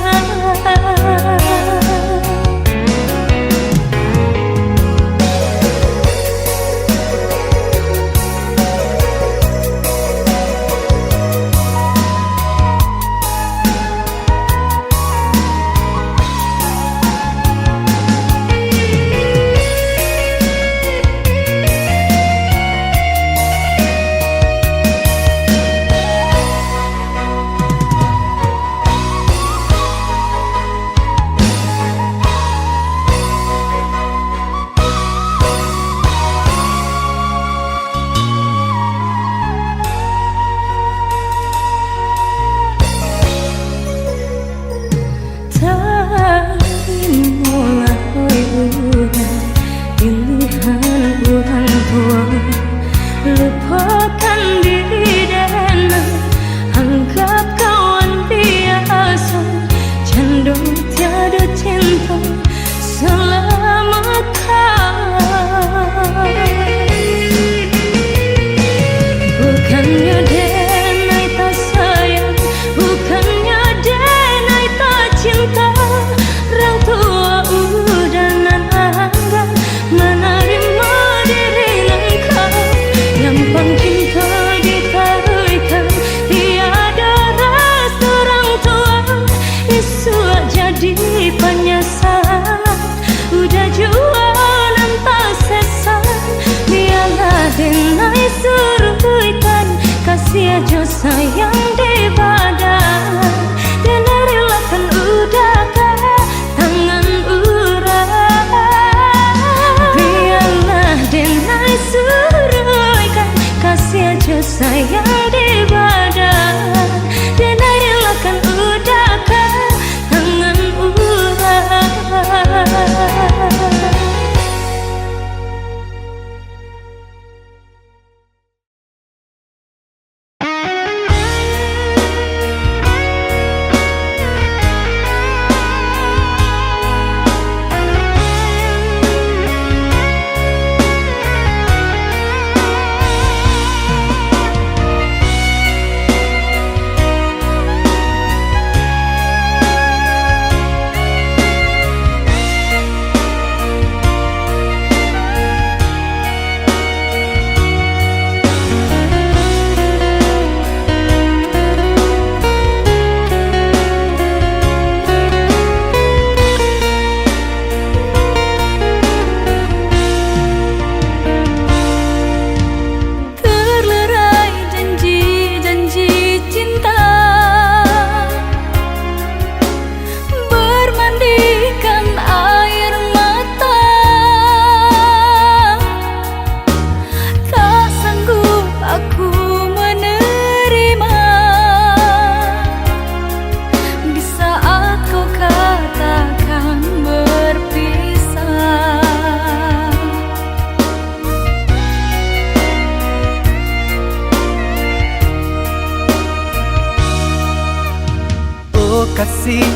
Lupakan diri dan anggap kawan biasa. Candung tiada cinta selamatkan. Bukannya denai tak sayang, bukannya denai tak cinta. Orang tua udah nananggan menerima diri engkau. Gampang cinta ditaruhkan, tiada rasa orang tua. Isu jadi penyesalan, udah jualan tak sesat. Biarlah denai suruhkan kasih aja sayang di badan. Denai relakan udahkah tangan urang. Biarlah denai suruhkan kasih aja sayang di badan. Denai relakan udahkah tangan urang. Kasih,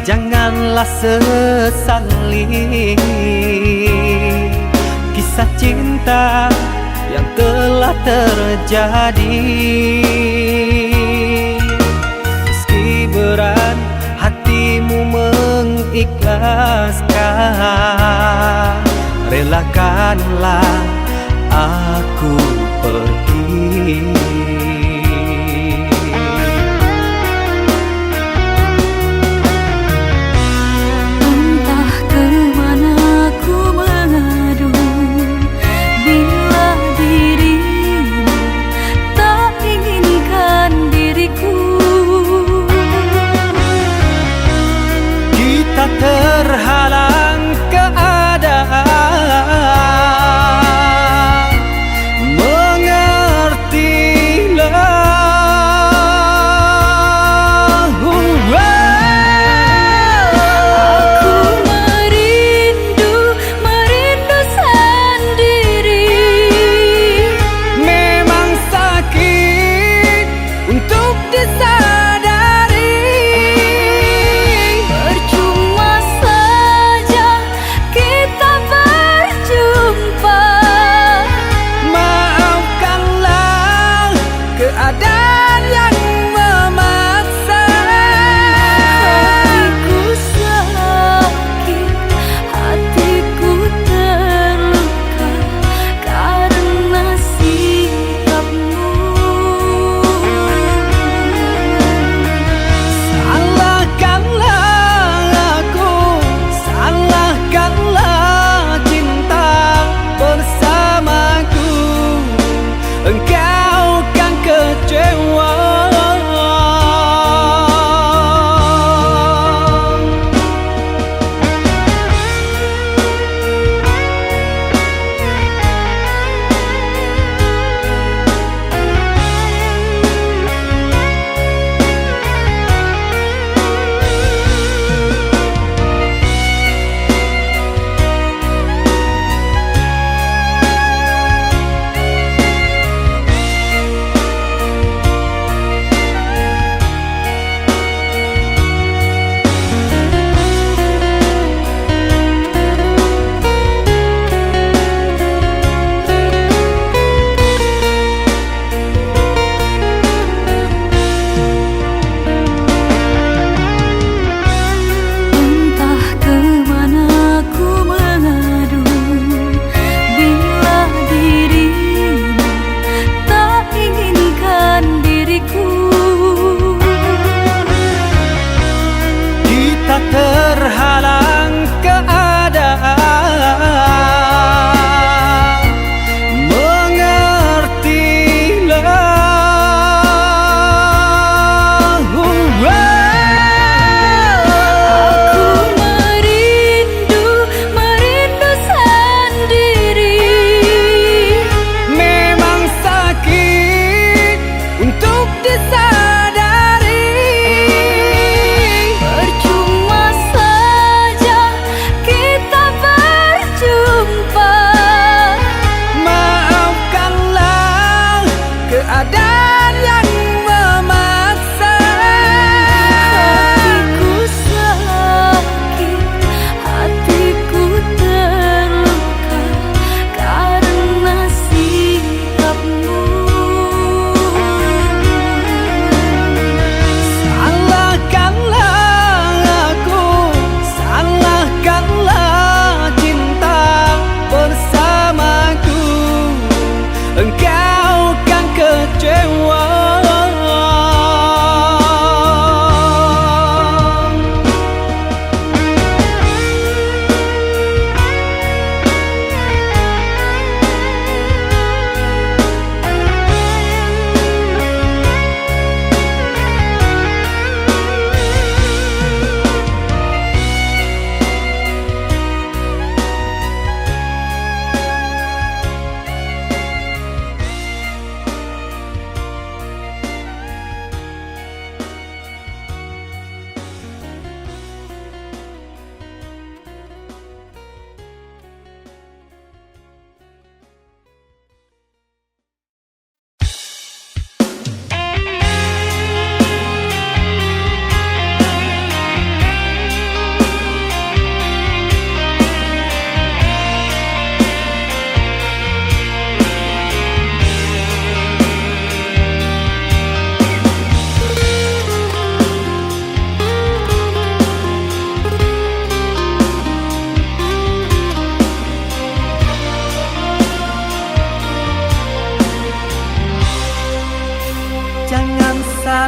janganlah sesali kisah cinta yang telah terjadi. Meski berat hatimu mengikhlaskan, relakanlah aku pergi. Terhalang keadaan, mengertilah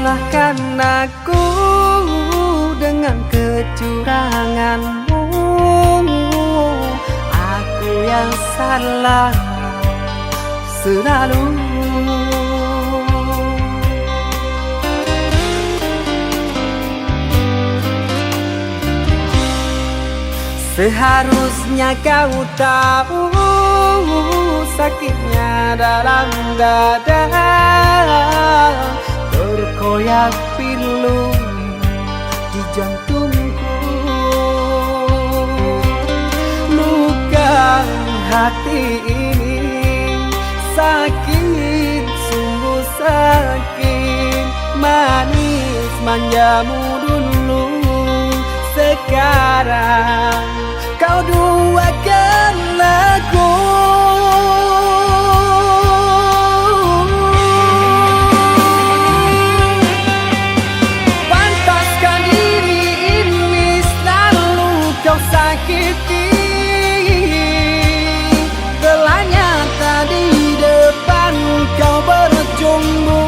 salahkan aku dengan kecuranganmu. Aku yang salah selalu. Seharusnya kau tahu sakitnya dalam dada, terkoyak pilu di jantungku. Luka hati ini sakit, sungguh sakit. Manis manjamu dulu, sekarang kau duakan aku. Pantaskah diri ini selalu kau sakiti? Telah nyata di depan kau berjumpa.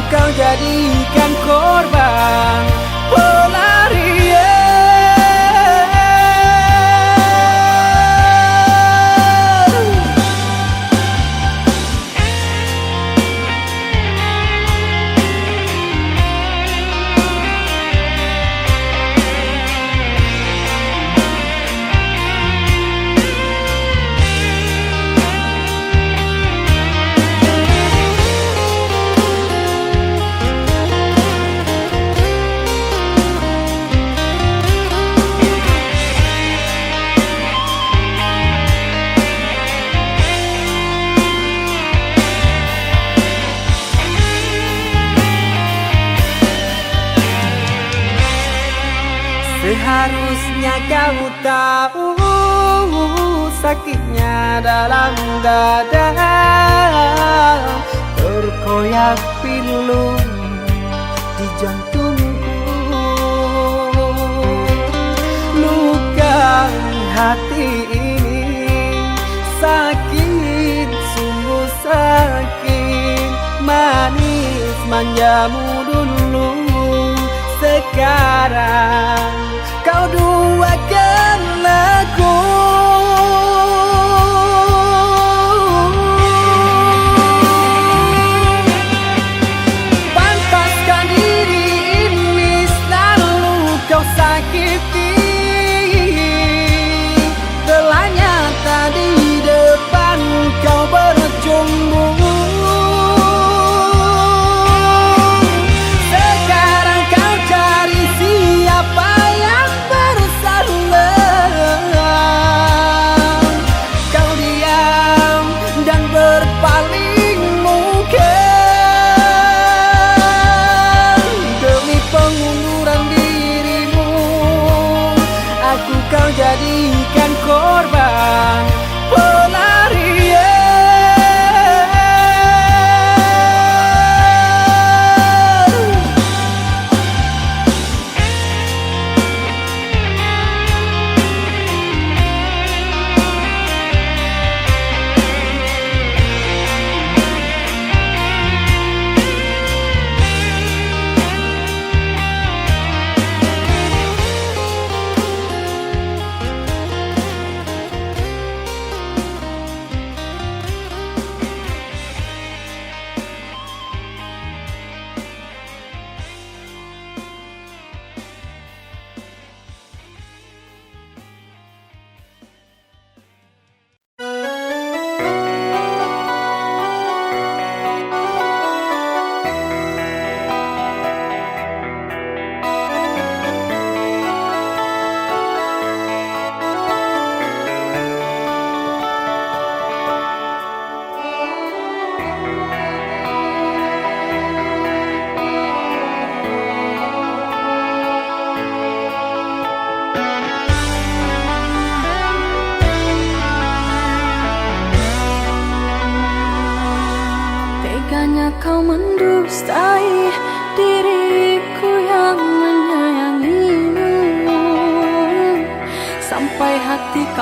Kau jadikan korban pelarian. Seharusnya kau tahu sakitnya dalam dada, terkoyak pilu di jantungku. Luka hati ini sakit, sungguh sakit. Manis manjamu dulu, sekarang kau duakan aku. Pantaskah diri ini selalu kau sakiti? Telah nyata di depan kau berjumpa. Sekarang kau cari siapa yang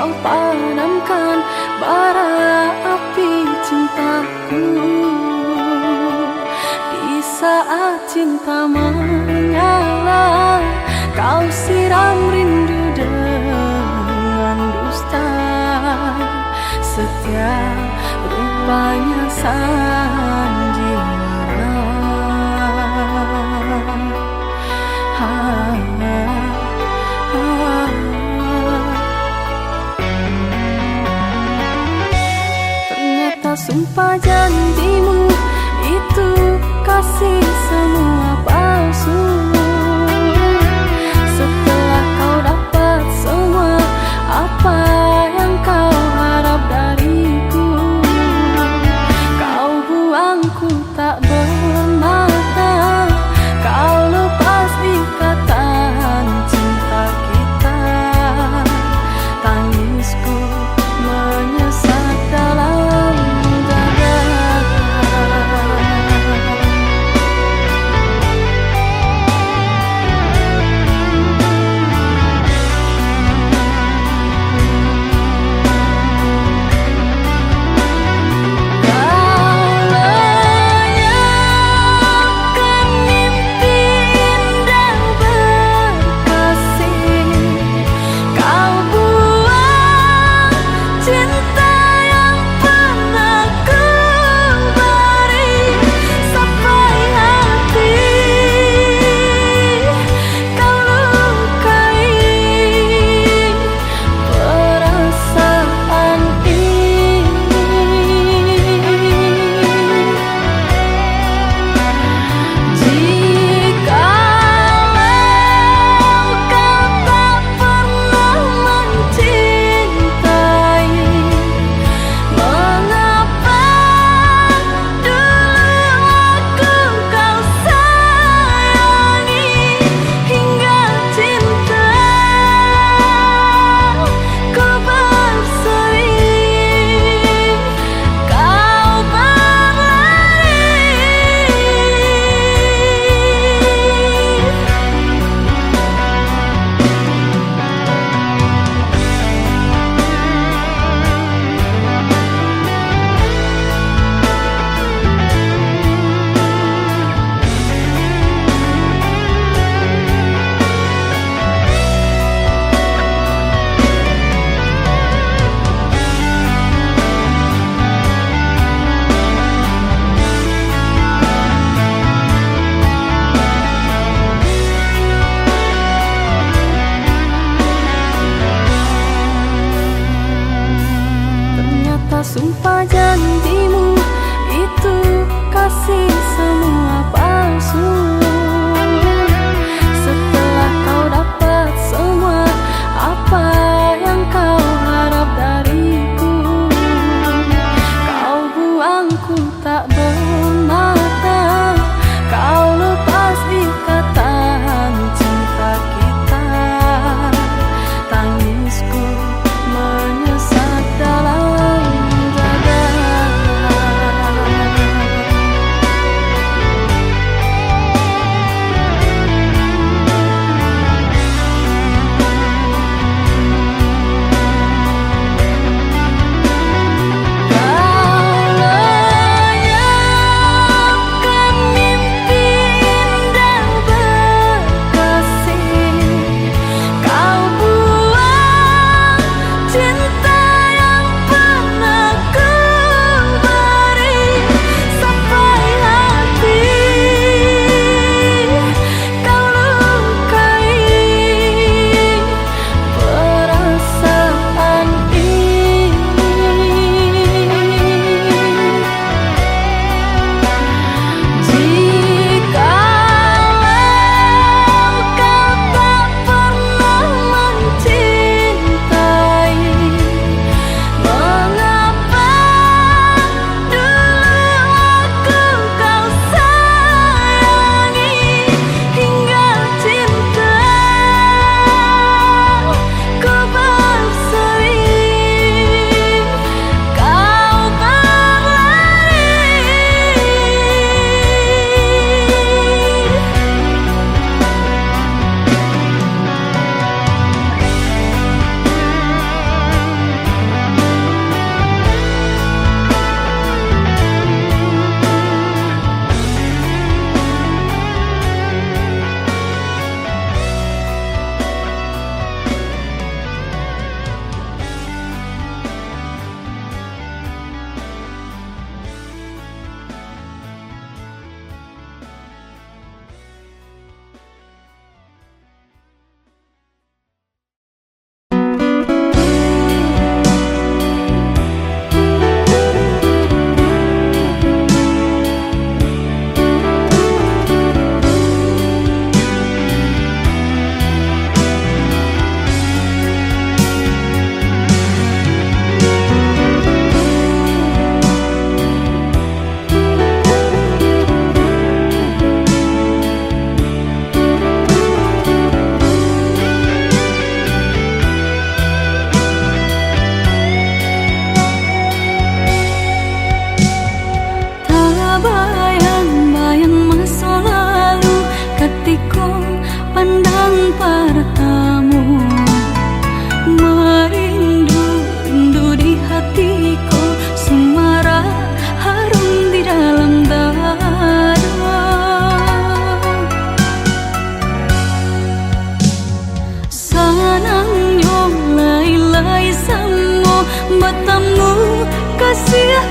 kau padamkan bara api cintaku. Di saat cinta menyala, kau siram rindu dengan dusta. Setiap rupanya sandiwara. Ternyata sumpah janjimu itu kasih semua palsu. Setelah kau dapat semua apa yang kau harap dariku, kau buangku tak bermakna. Kau lepas ikatan cinta kita. Tangisku menyesat dalam dada.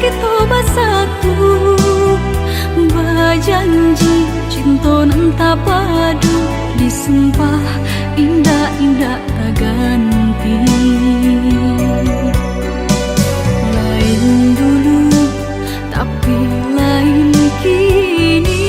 kita bersatu, berjanji cinta nan tak padu, disumpah indah-indah tak ganti. Lain dulu tapi lain kini,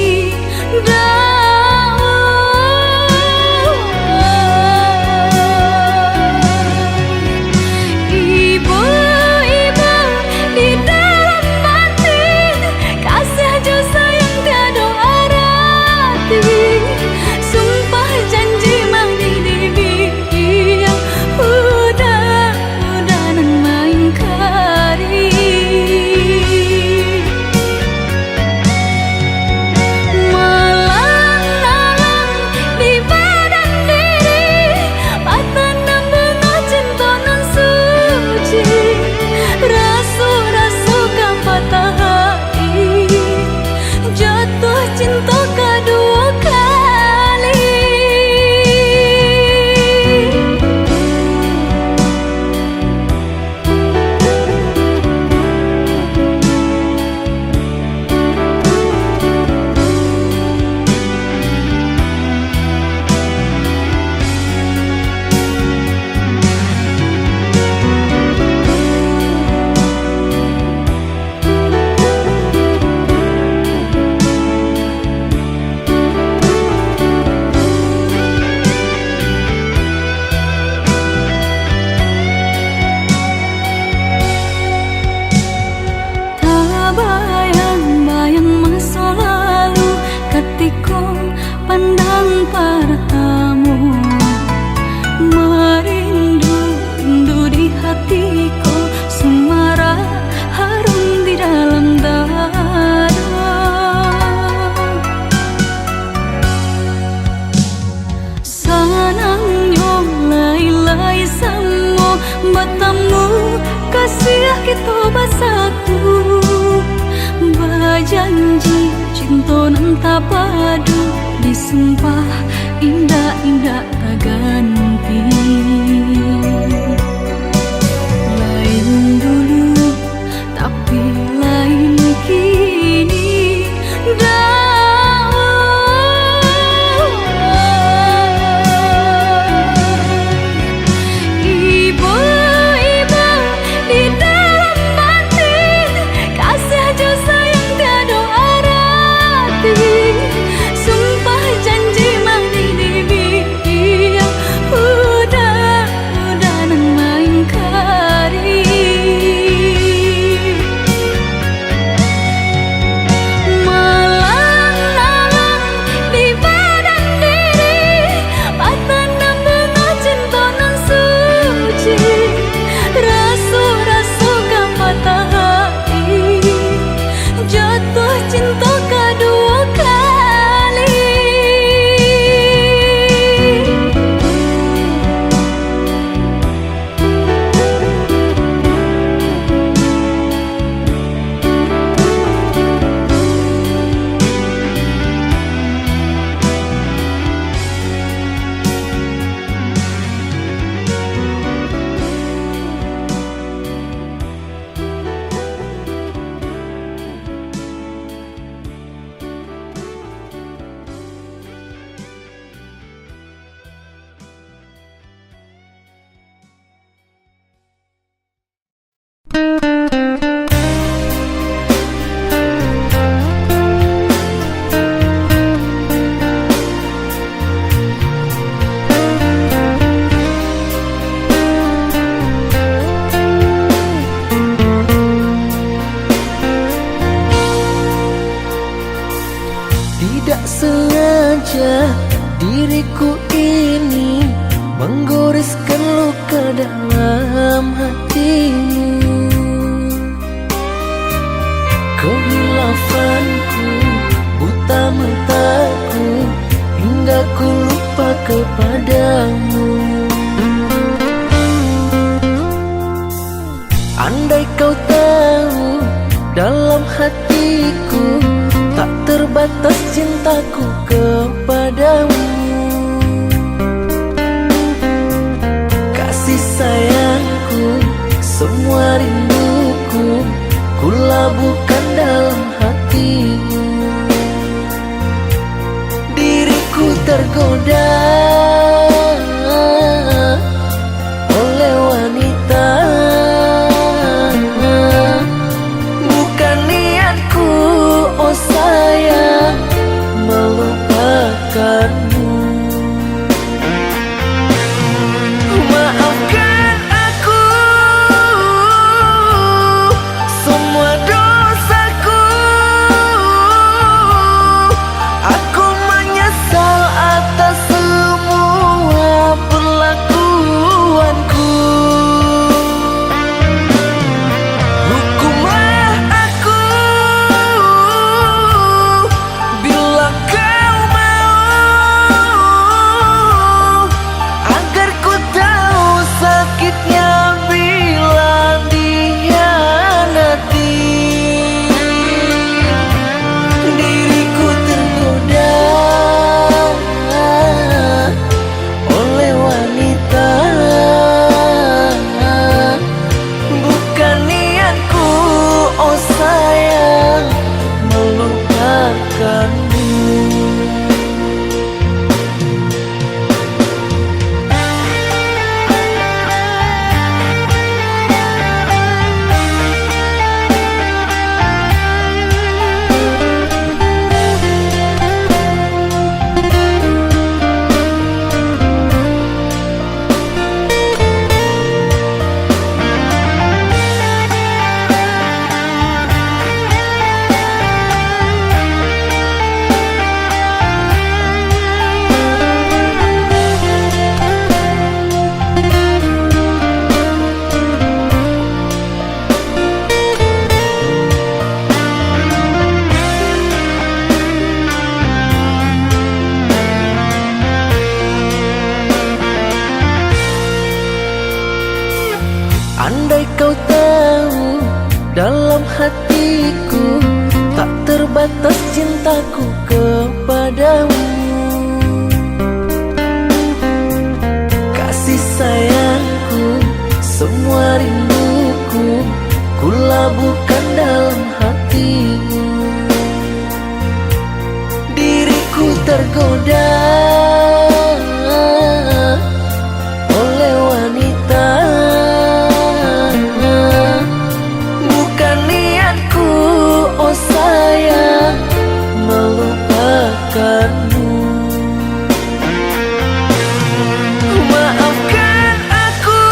kita bersatu, berjanji cinta nan tak padu, disumpah indah-indah tak ganti. Lain dulu tapi lain kini, tidak sengaja diriku ini menggoreskan luka dalam hatimu. Kehilafanku, buta mataku, hingga ku lupa kepadamu. Andai kau tahu, dalam hatiku tak terbatas cintaku kepadamu. Kasih sayangku, semua rinduku, ku labuhkan dalam hatimu. Diriku tergoda oleh wanita. Bukan niatku, oh sayang, melupakanmu. Maafkan aku semua dosaku. Aku menyesal atas semua perlakuanku. Hukumlah aku bila kau mau, agar ku tahu sakitnya bila dikhianati. Diriku tergoda oleh wanita. Bukan niatku, oh sayang, melupakanmu. Andai kau tahu dalam hatiku tak terbatas cintaku kepadamu. Kasih sayangku, semua rinduku, ku labuhkan dalam hatimu. Diriku tergoda oleh wanita. Bukan niatku, oh sayang, melupakanmu. Maafkan aku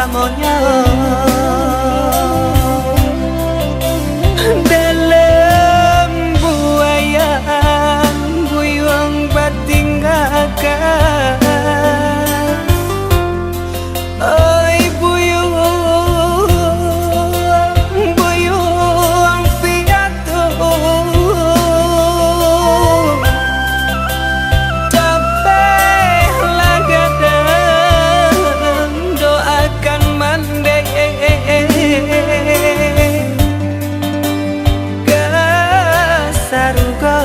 selamanya. Dalam buayan buyung batinggakan, oi buyung buyung piatu, capek lagadang doakan mandek saruga.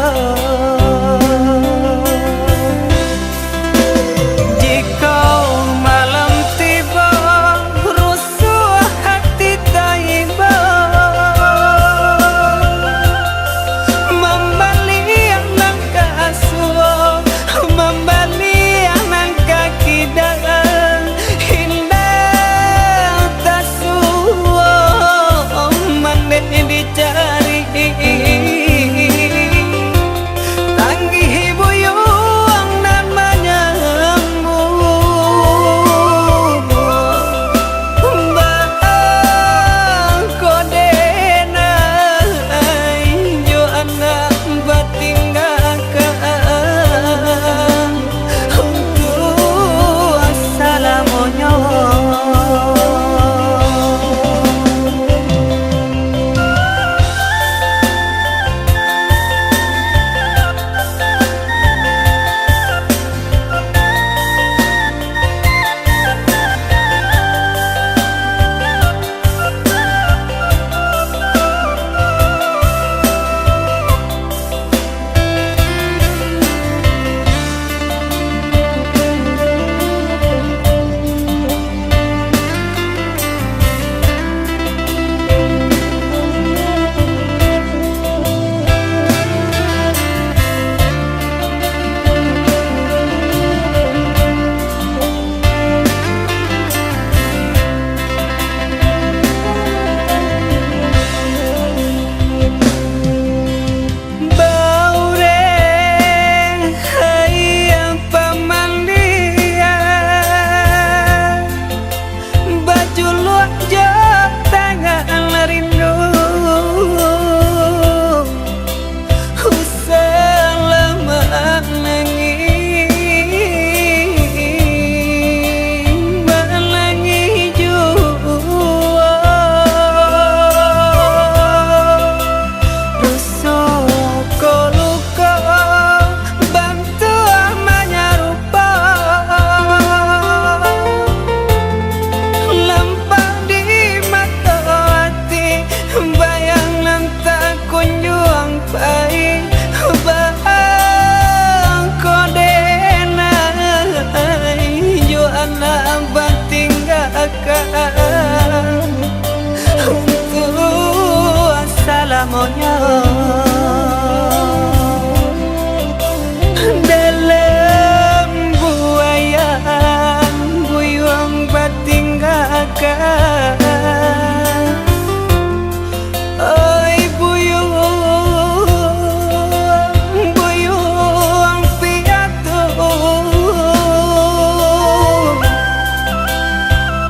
Jika malam tiba rusuh hati taiba, membali nang kasuo, membali nang kakidang, indah tasuo mandek dicari. Untuk selamanya. Dalam buayan buyung batinggakan, oi buyung buyung piatu,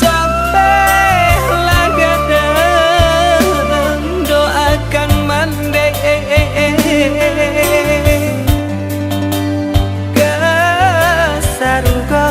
capek lagadang doakan mandek saruga.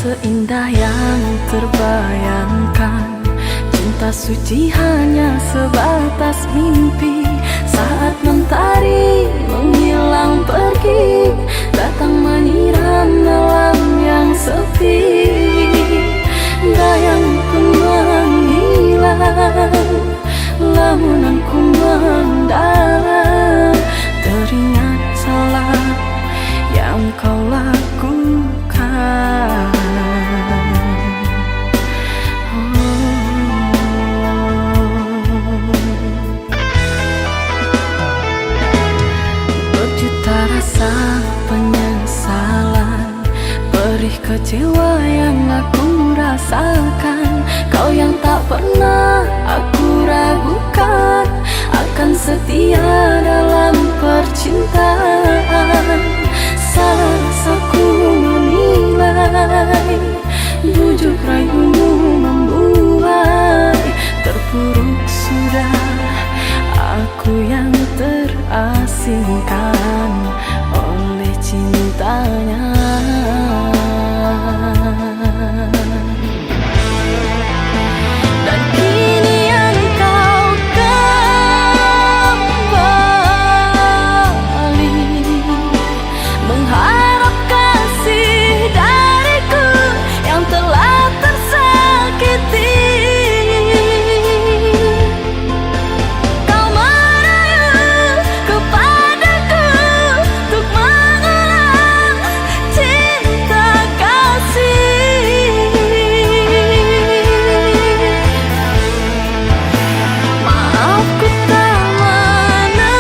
seindah yang terbayangkan. Cinta suci hanya sebatas mimpi. Saat mentari menghilang pergi, datang menyiram malam yang sepi. Bayangku menghilang, lamunanku mendalam, teringat salah yang kau lakukan. Berjuta rasa penyesalan, perih kecewa yang aku rasakan. Kau yang tak pernah aku ragukan, akan setia dalam percintaan. Salah aku menilai, bujuk rayumu membuai. Terpuruk sudah aku yang terasingkan oleh cintanya. Dan kini engkau kembali, mengharap kasih dariku yang telah tersakiti. Kau merayu kepadaku untuk mengulang cinta kasih. Maaf ku tak menerima,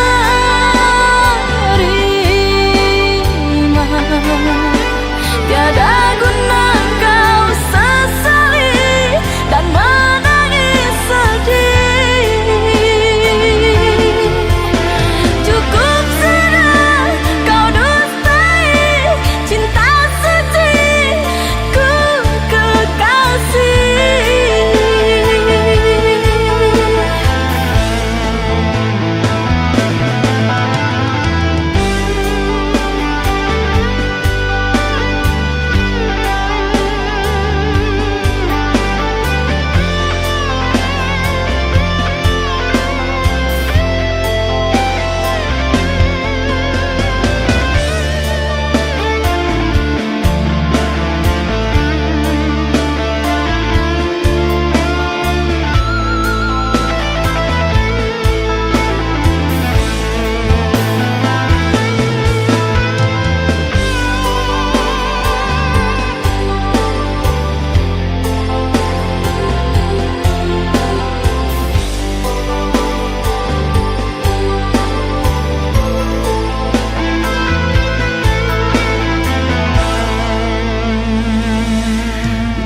tiada guna kau sesali dan menangis sedih. Cukup sudah kau dustai cinta suci ku kekasih.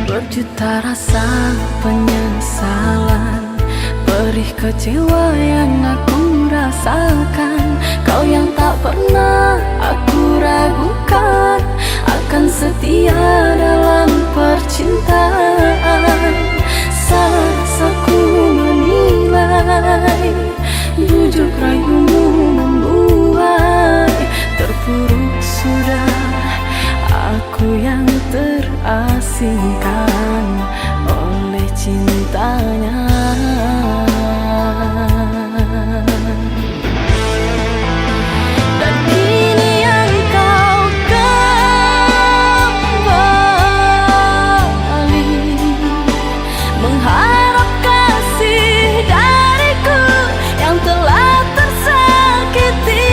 Berjuta rasa penyesalan, perih kecewa yang aku rasakan. Kau yang tak pernah aku ragukan, akan setia dalam percintaan. Salah aku menilai, bujuk rayumu membuai. Terpuruk sudah aku yang terasingkan oleh cintanya. Dan kini engkau kembali, mengharap kasih dariku yang telah tersakiti.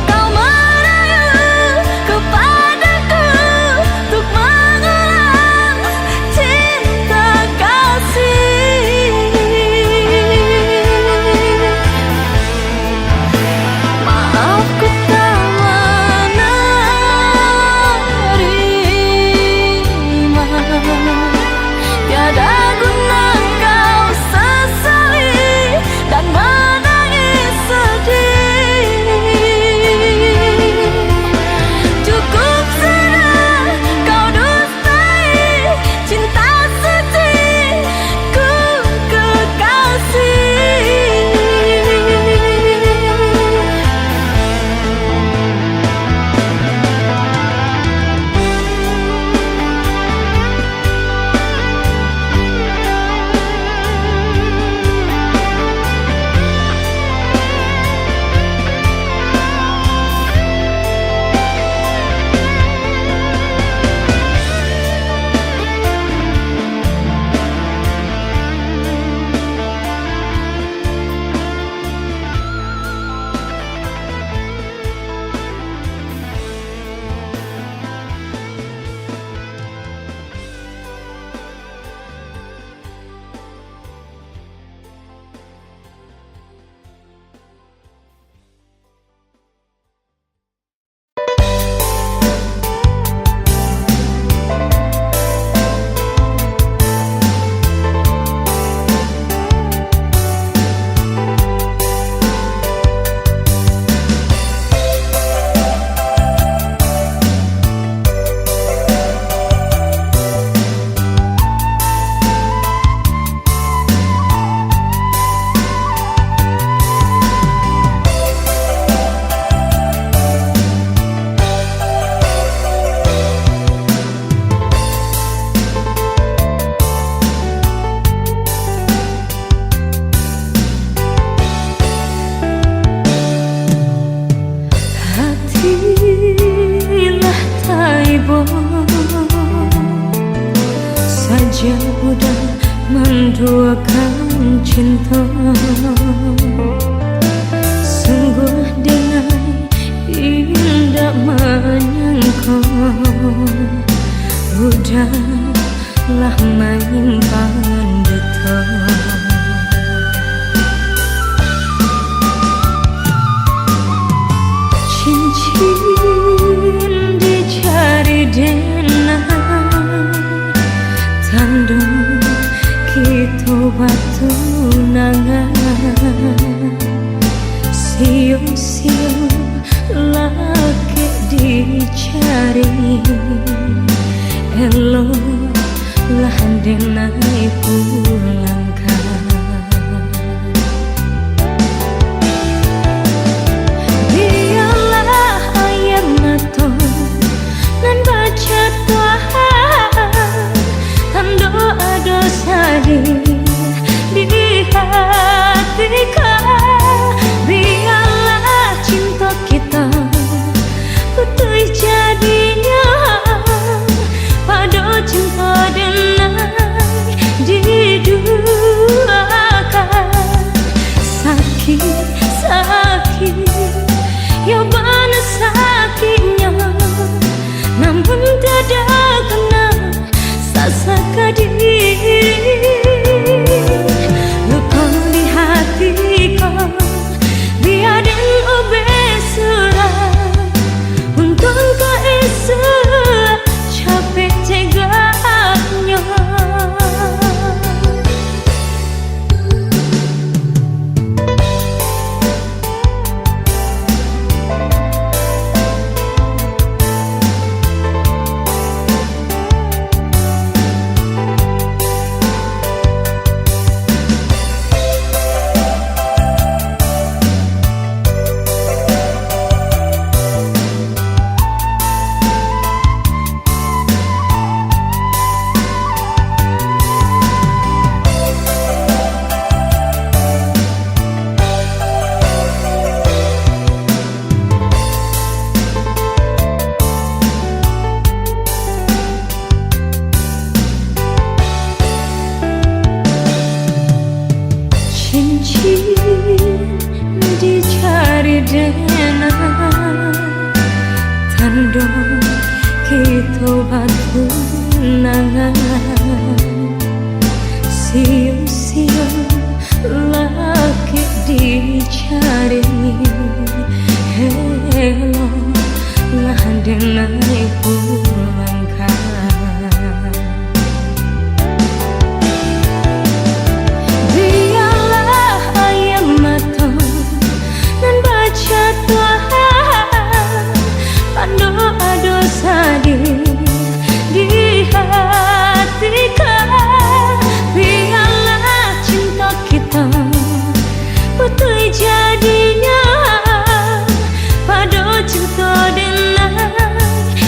Kau merayu kepadaku menduakan cinta, sungguh dengan indah menyangka, udahlah main pandeta. Cincin dicari denai, tanda kita batunangan. Siu-siu laki dicari, eloklah denai pulangkan. Biarlah air mata nan baca Tuhan, tanda dosa di hatiku. Biarlah cinta kita putih jadinya, pada cinta denai diduakan. Sakit ya bana sakitnya, namun tidak kena sasaka diri. Luka di hatiku biarin obesura, untung kau isu capek tegaknya. Cincin dicari denai, tanda kita batunangan. Siu-siu laki dicari, eloklah denai pulangkan. Dosa di hatiku. Biarlah cinta kita putih jadinya, pada cinta denai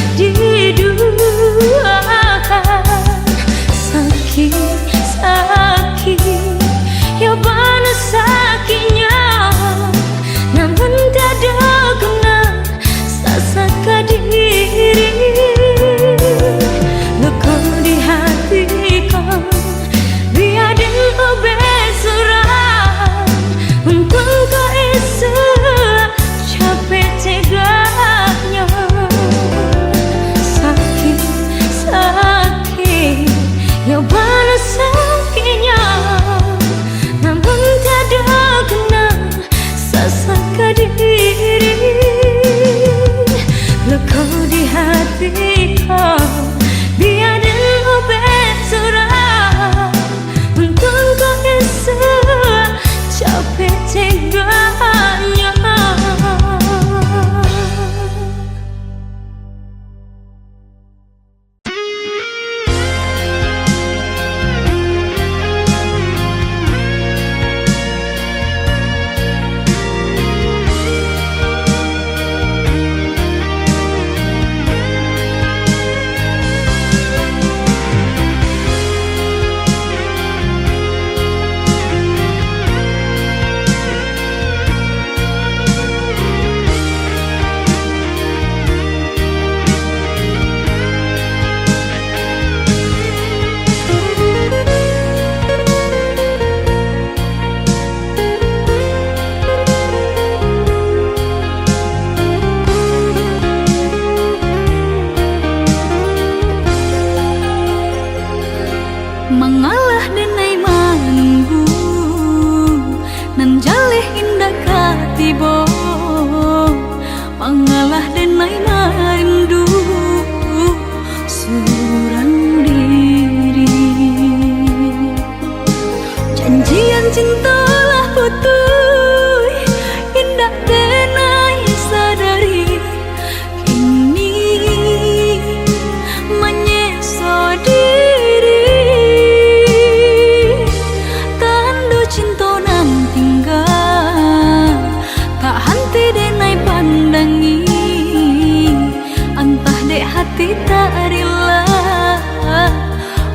tak rela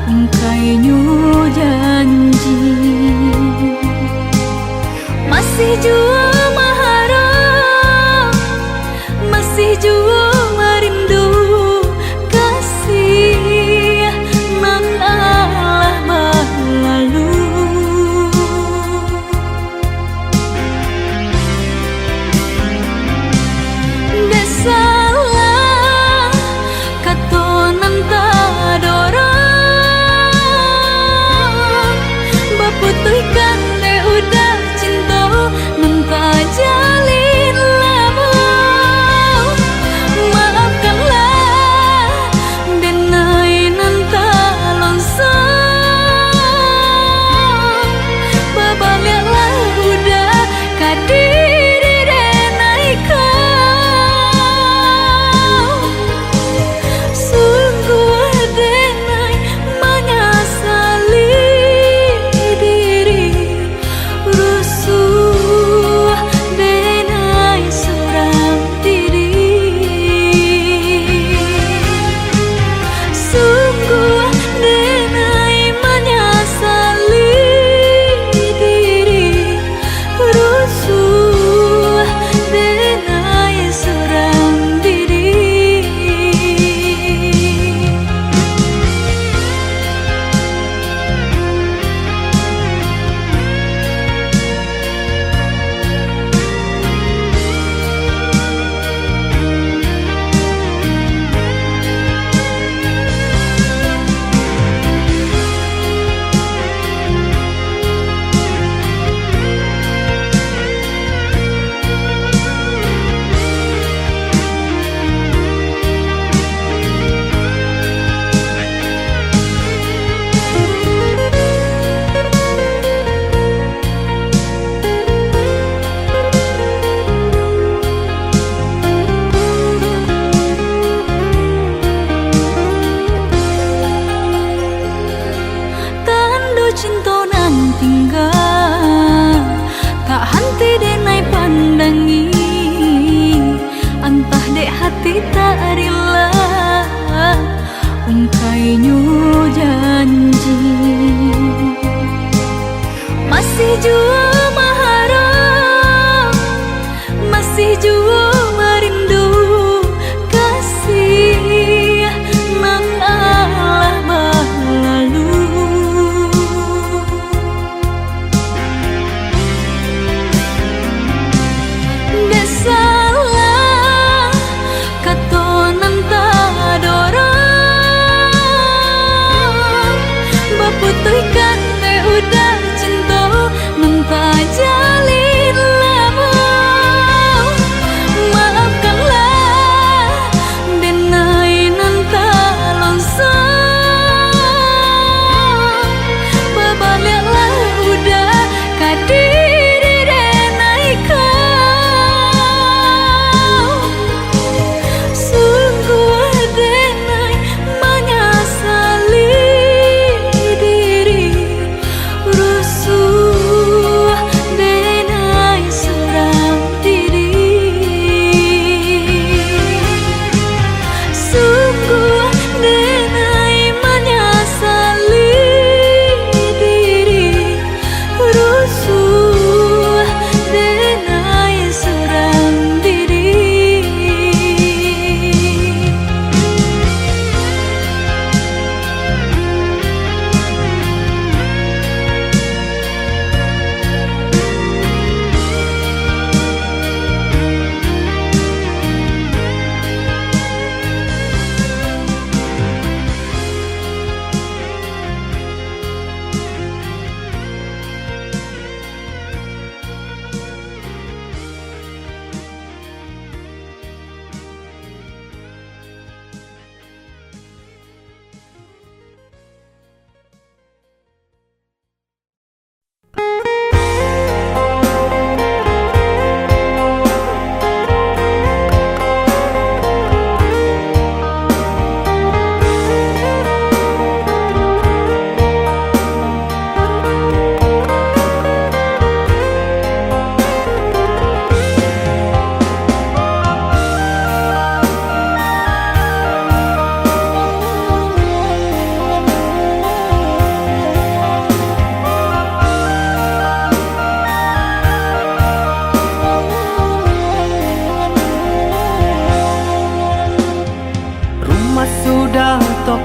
ungkainya janji. Masih jua mengharap, masih jua merindu kasih nan Allah berlalu. Desalah katon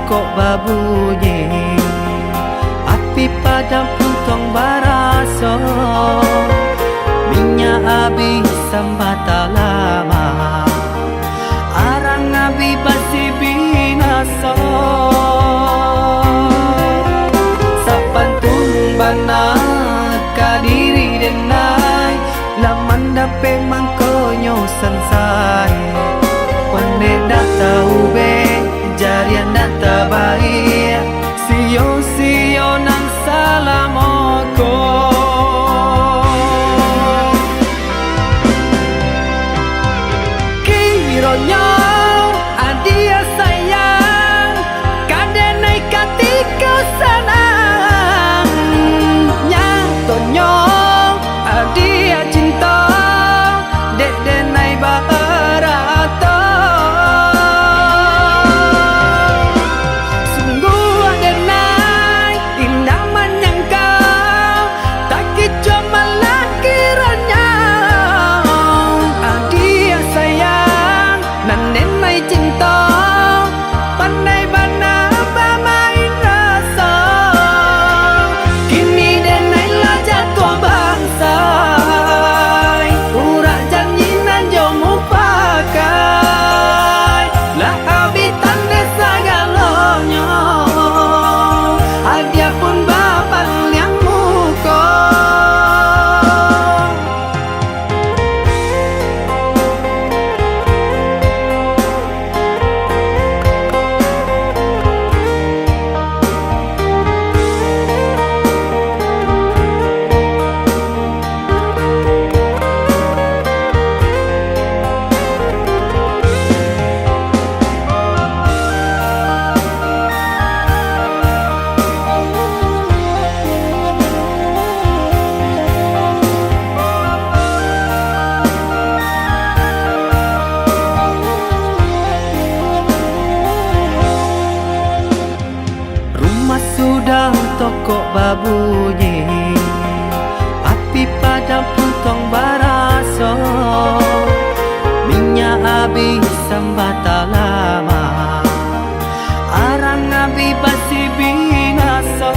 toko babunyi, api padam puntong baraso, minyak habis sambata lama, arang abi basi binaso. Sapantun bana kadiri denai, laman dape mangkonyo sansai, pande dak tahu be jarian dak tabai, sio nang salamoko. Kironyo adia sayang, kadenai katika sanang, nyatonyo adia cinta, dek denai barato. Sungguh adenai indah menyangka, tak kicu malah kiranya. Adia sayang nan denai cinta, pandai bana bermain rasa. Kini denai lah jatuh bangsa, urak janji nan jomu pakai, lah habitan desa galonyo, adia pun bapak yang muko. Rumah sudah toko babunyi, api padam puntong baraso, minyak habis sambata lama, arang abi basi binaso.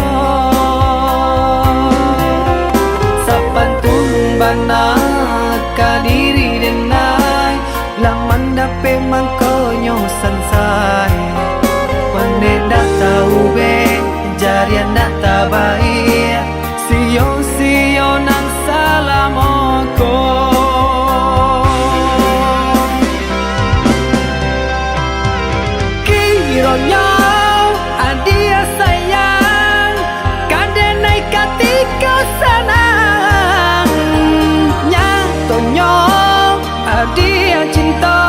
Sapantun bana kadiri denai, laman dape mangkonyo sansai, pande dak tahu be jarian dak tabai, sio nang salamoko. Kironyo adia sayang, kadenai katika sanang, nyatonyo adia cinta,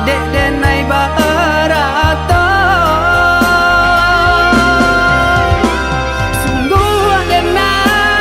dek denai barato. Sungguh adenai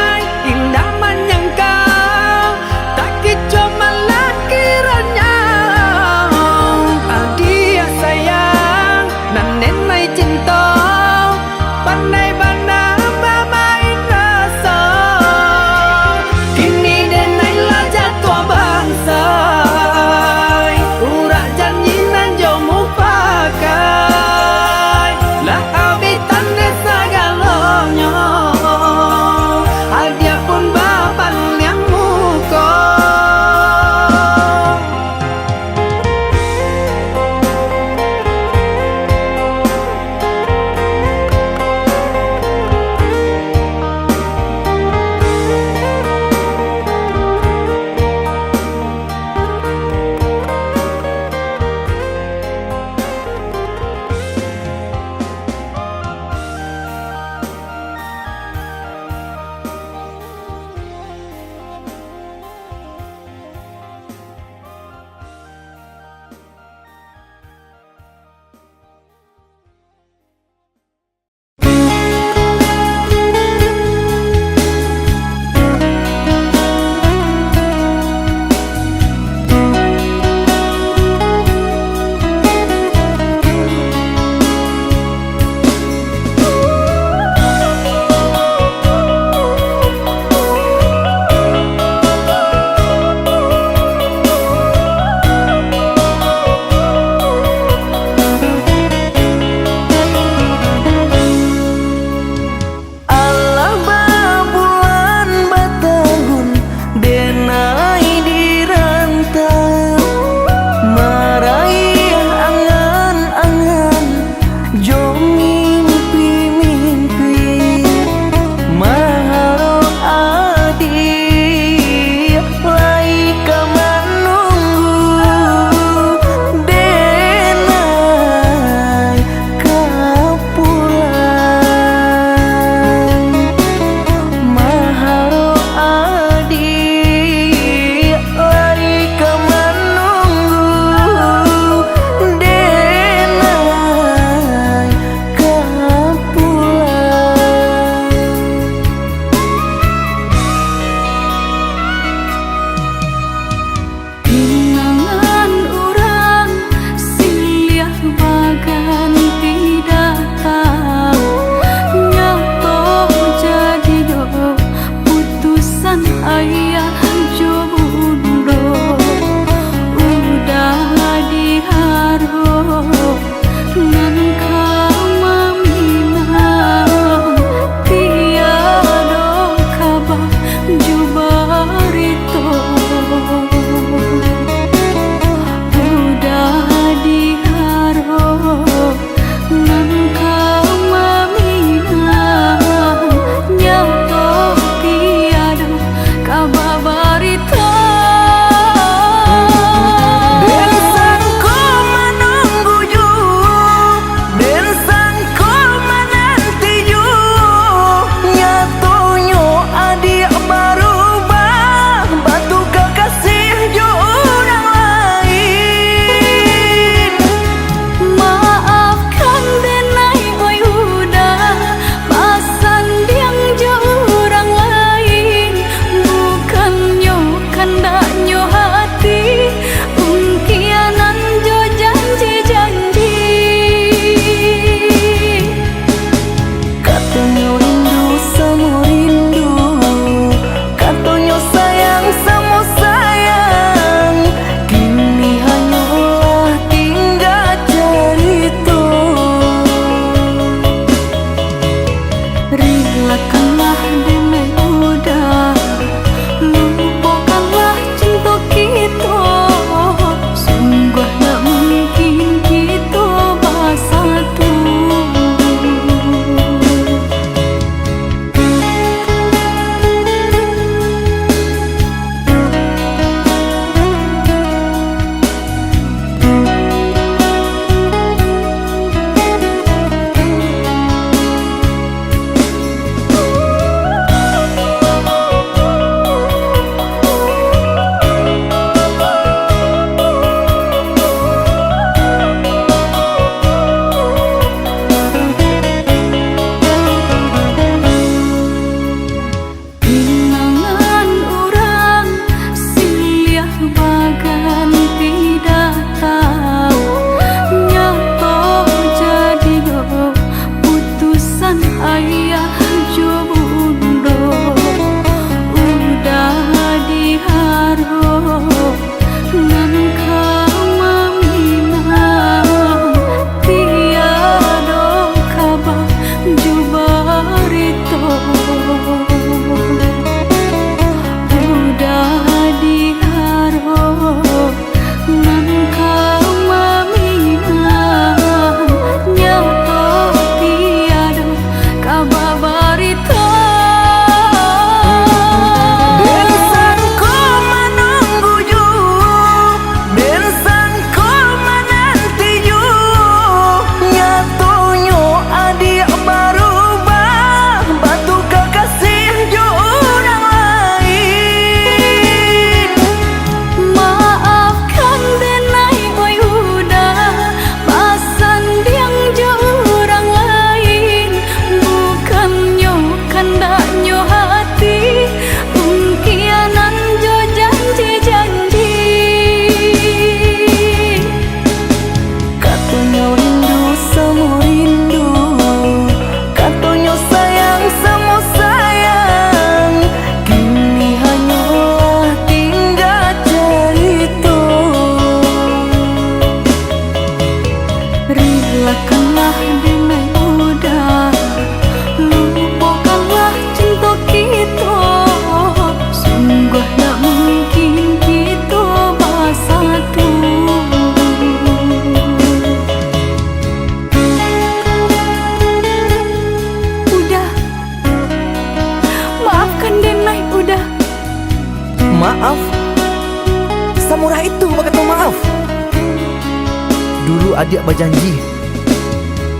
adik berjanji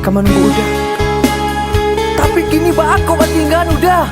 Kamu nunggu udah. Tapi kini bah aku tinggal udah.